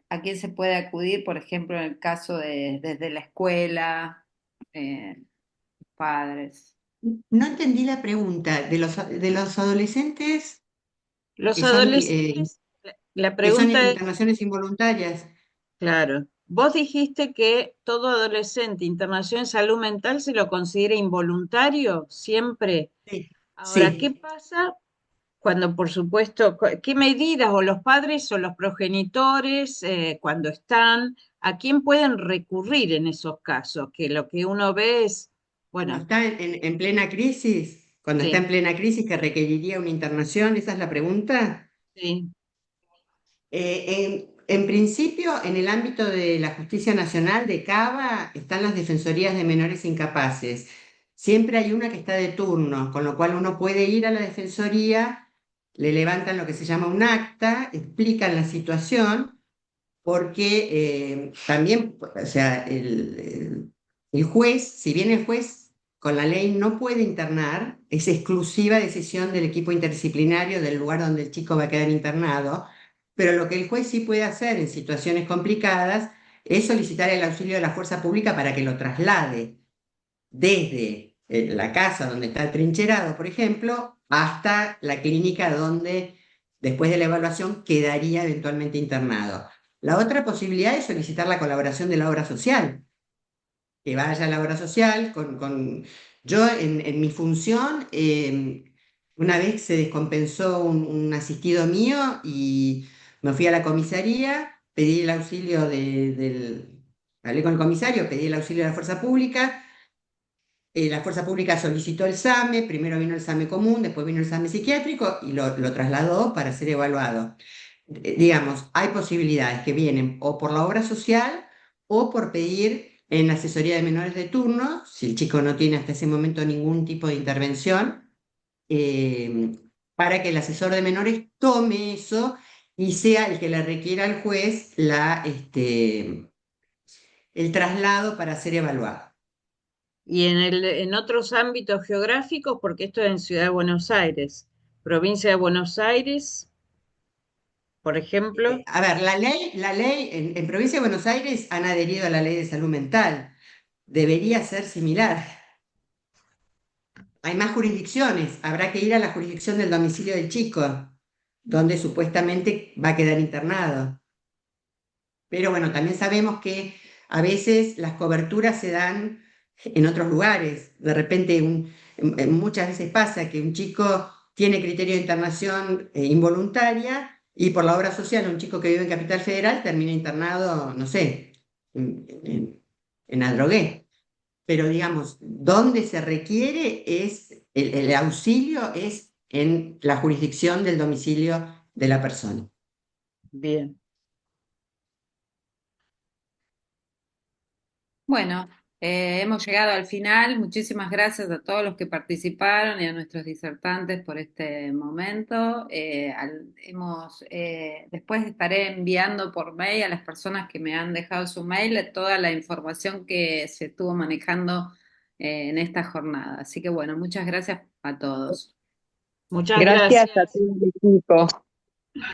¿a quién se puede acudir, por ejemplo, en el caso desde la escuela, padres? No entendí la pregunta. De los adolescentes Los que son, adolescentes, la que son pregunta es, internaciones involuntarias. claro, vos dijiste que todo adolescente internación en salud mental se lo considera involuntario siempre. Sí. Ahora, ¿qué Sí. pasa cuando, por supuesto, qué medidas o los padres o los progenitores, cuando están, a quién pueden recurrir en esos casos? Que lo que uno ve es, Cuando bueno, está en plena crisis, cuando está en sí, plena crisis que requeriría una internación, ¿esa es la pregunta? sí, En principio, en el ámbito de la justicia nacional de Cava están las defensorías de menores incapaces. Siempre hay una que está de turno, con lo cual uno puede ir a la defensoría, le levantan lo que se llama un acta, explican la situación, porque también, o sea, el juez, si bien el juez con la ley no puede internar, es exclusiva decisión del equipo interdisciplinario del lugar donde el chico va a quedar internado, pero lo que el juez sí puede hacer en situaciones complicadas es solicitar el auxilio de la fuerza pública para que lo traslade desde la casa donde está el trincherado, por ejemplo, hasta la clínica donde después de la evaluación quedaría eventualmente internado. La otra posibilidad es solicitar la colaboración de la obra social, que vaya a la obra social Yo en mi función, una vez se descompensó un asistido mío y me fui a la comisaría, pedí el auxilio hablé con el comisario, pedí el auxilio de la fuerza pública. La fuerza pública solicitó el SAME, primero vino el SAME común, después vino el SAME psiquiátrico y lo trasladó para ser evaluado. Digamos, hay posibilidades que vienen o por la obra social o por pedir en la asesoría de menores de turno, si el chico no tiene hasta ese momento ningún tipo de intervención, eh, para que el asesor de menores tome eso y sea el que le requiera al juez el traslado para ser evaluado. Y en otros ámbitos geográficos, porque esto es en Ciudad de Buenos Aires, provincia de Buenos Aires, por ejemplo. A ver, la ley en Provincia de Buenos Aires han adherido a la ley de salud mental. Debería ser similar. Hay más jurisdicciones. Habrá que ir a la jurisdicción del domicilio del chico, donde supuestamente va a quedar internado. Pero bueno, también sabemos que a veces las coberturas se dan en otros lugares. De repente, muchas veces pasa que un chico tiene criterio de internación involuntaria y por la obra social un chico que vive en Capital Federal termina internado, no sé, en Adrogué. Pero digamos, donde se requiere el auxilio es en la jurisdicción del domicilio de la persona. Bien. Bueno, hemos llegado al final. Muchísimas gracias a todos los que participaron y a nuestros disertantes por este momento. Después estaré enviando por mail a las personas que me han dejado su mail toda la información que se estuvo manejando en esta jornada. Así que bueno, muchas gracias a todos. Muchas Gracias a gracias. todo el equipo.